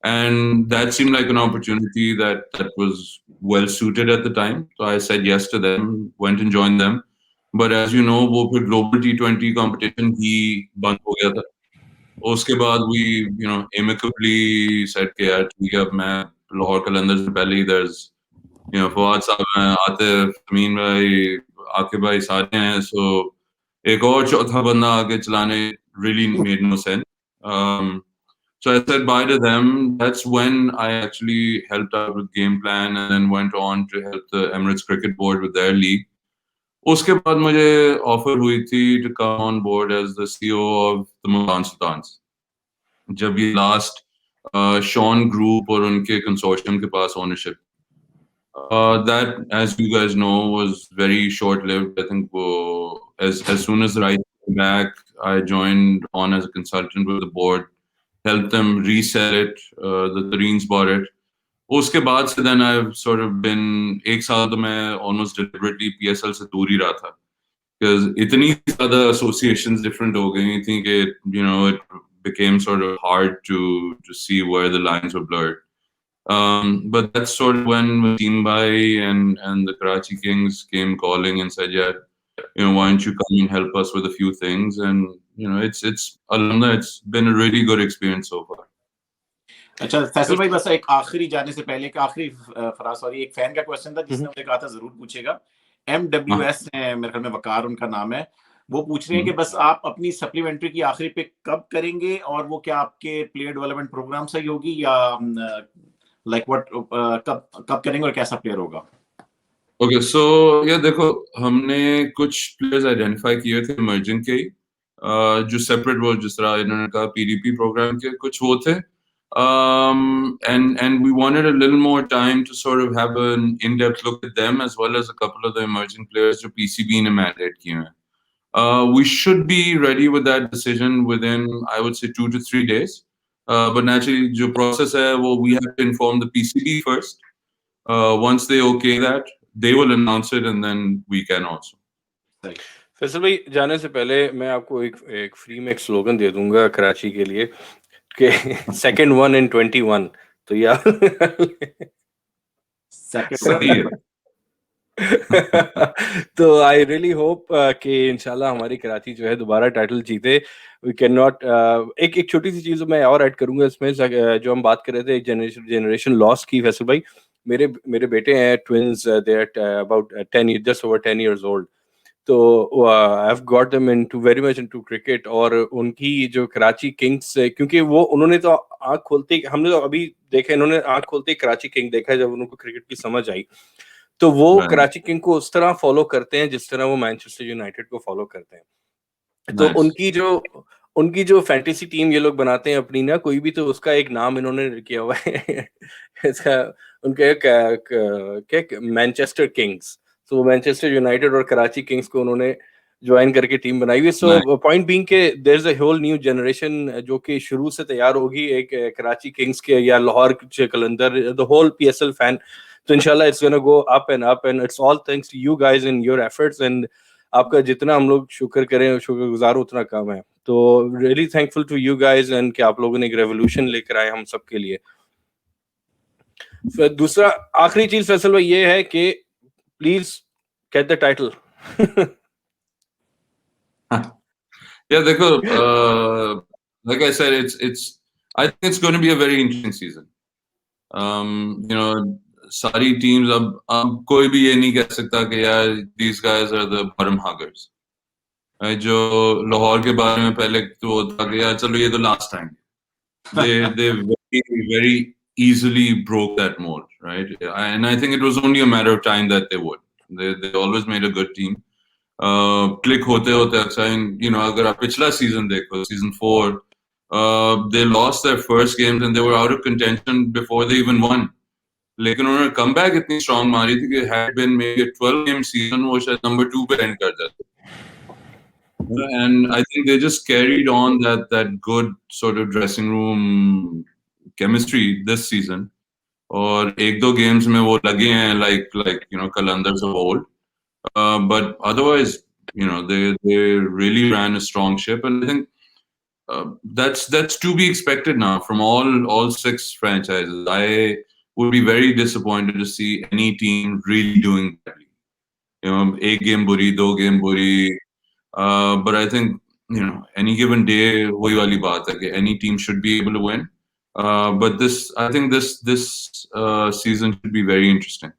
And that seemed like an opportunity that was well suited at the time. So I said yes to them, went and joined them. But as you know, वो फिर global T20 competition ही बंद हो गया था. उसके बाद we amicably said कि यार ठीक है, अब मैं लाहौर कलंदर से पहले ही there's फवाद साहब हैं, आतिफ, समीन भाई, आकिब भाई सारे हैं, so एक और चौथा बंदा आके चलाने really made no sense. So I said bye to them. That's when I actually helped out with game plan and then went on to help the Emirates Cricket Board with their league. उसके बाद मुझे offer हुई थी to come on board as the CEO of the Multan Sultans. जब ये last Shawn group और उनके consortium के पास ownership, that, as you guys know, was very short-lived. I think as soon as the rights came back, I joined on as a consultant with the board, helped them resell it. The Tareens bought it. उसके बाद से then I've sort of been, एक साल तो मैं almost deliberately PSL से दूर ही रहा था, because इतनी ज़्यादा associations different हो गई थी कि it became sort of hard to see where the lines were blurred. But that's sort of when Wasim Bhai and the Karachi Kings came calling and said, yeah, why don't you come and help us with a few things? And alhamdulillah, it's been a really good experience so far. अच्छा फैसल भाई, बस एक आखिरी जाने से पहले, एक आखिरी फराज, सॉरी, एक फैन का क्वेश्चन था जिसने मुझे कहा था जरूर पूछेगा। MWS है, मेरे ख्याल में वकार उनका नाम है, वो पूछ रहे हैं कि बस आप अपनी सप्लीमेंट्री की आखिरी पिक कब करेंगे, और वो क्या आपके प्लेयर डेवलपमेंट प्रोग्राम से ही होगी, या लाइक व्हाट, कब करेंगे और कैसा प्लेयर होगा? ओके, सो या देखो, हमने कुछ प्लेयर्स आइडेंटिफाई किए थे इमर्जिंग के, जो सेपरेट, वो जिस तरह इन्होंने कहा PDP प्रोग्राम के कुछ वो थे, and we wanted a little more time to sort of have an in-depth look at them as well as a couple of the emerging players जो PCB ने mandate किए हैं. We should be ready with that decision within, I would say, 2 to 3 days. But naturally, जो process है वो we have to inform the PCB first. Once they okay that, they will announce it and then we can also. Faisal भाई, जाने से पहले मैं आपको एक फ्री में एक स्लोगन दे दूंगा कराची के लिए कि सेकंड 1 in 21, तो यार सही है। तो आई रियली होप कि इंशाल्लाह हमारी कराची जो है दोबारा टाइटल जीते. वी कैन नॉट, एक छोटी सी चीज मैं और ऐड करूंगा इसमें, जो हम बात कर रहे थे जनरेशन लॉस की फैसल भाई, मेरे बेटे हैं twins, they are about 10 just over 10 years old. तो I have got them into very much into cricket. और उनकी जो कराची किंग्स, क्योंकि वो उन्होंने तो आंख खोलते, हमने तो अभी देखा, इन्होंने आंख खोलते कराची किंग देखा जब उनको क्रिकेट की समझ आई. तो वो कराची किंग को उस तरह फॉलो करते हैं जिस तरह वो मैनचेस्टर यूनाइटेड को फॉलो करते हैं. तो उनकी जो फैंटेसी टीम ये लोग बनाते हैं अपनी ना, कोई भी तो उसका एक नाम इन्होंने किया हुआ है इसका उनका क्या मैनचेस्टर किंग्स. तो मैनचेस्टर यूनाइटेड और कराची किंग्स को उन्होंने ज्वाइन करके टीम बनाई हुई. सो पॉइंट बीइंग के there is a whole new generation जो कि शुरू से तैयार होगी एक कराची किंग्स के या लाहौर के Qalandar, the whole PSL fan. तो इंशाल्लाह it's gonna go up and it's all thanks to you guys and your efforts. And आपका जितना हम लोग शुक्र करें, शुक्रगुजार उतना कम है. तो really thankful to you guys and कि आप लोगों ने एक रेवोल्यूशन लेकर आए हम सब के लिए. दूसरा आखिरी चीज फैसल भाई ये है कि please get the title. Yeah, देखो, like I said, I think it's going to be a very interesting season. You know, सारी teams अब कोई भी ये नहीं कह सकता कि यार these guys are the bottom huggers. जो लाहौर के बारे में पहले तो होता कि यार चलो ये तो last time. They very easily broke that mold, right? And I think it was only a matter of time that they would. They always made a good team. Click होते होते अच्छा, you know, अगर आप पिछला season देखो, season 4, they lost their first games and they were out of contention before they even won. लेकिन उन्होंने comeback इतनी strong मारी थी कि had been maybe a 12-game season वो शायद number 2 पे end कर जाते. And I think they just carried on that good sort of dressing room chemistry this season. और एक दो games में वो लगे हैं like you know Qalandars of old. But otherwise, you know, they really ran a strong ship, and I think that's to be expected now from all 6 franchises. I would be very disappointed to see any team really doing badly. You know, a game buri, 2 game buri. But I think, you know, any given day, वही वाली बात है कि any team should be able to win. But I think this season should be very interesting.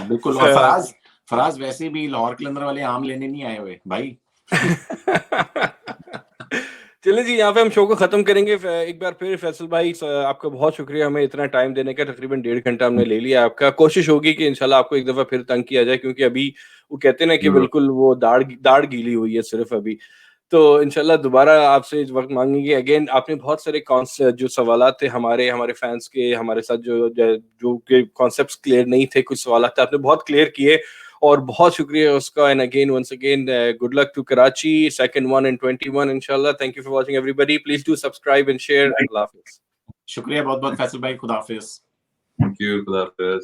बिल्कुल. और फराज वैसे भी लाहौर कलंदर वाले आम लेने नहीं आए हुए भाई. चलिए जी, यहाँ पे हम शो को खत्म करेंगे. एक बार फिर फैसल भाई आपका बहुत शुक्रिया हमें इतना टाइम देने का. तकरीबन 1.5 घंटा हमने ले लिया आपका. कोशिश होगी कि इंशाल्लाह आपको एक दफा फिर तंग किया जाए, क्योंकि अभी वो कहते हैं ना कि बिल्कुल वो दाढ़ गीली हुई है सिर्फ अभी. तो इंशाल्लाह दोबारा आपसे इस वक्त मांगेंगे. अगेन आपने बहुत सारे जो सवालात थे हमारे फैंस के, हमारे साथ जो कॉन्सेप्ट्स क्लियर नहीं थे, कुछ सवालात थे आपने बहुत क्लियर किए और बहुत शुक्रिया उसका. And again once again good luck to Karachi, second one in 21 इंशाल्लाह. Thank you for watching everybody. Please do subscribe and share. अल्लाह हाफिज. शुक्रिया बहुत बहुत फैसल भाई. खुदा हाफिज. Thank you. खुदा हाफिज.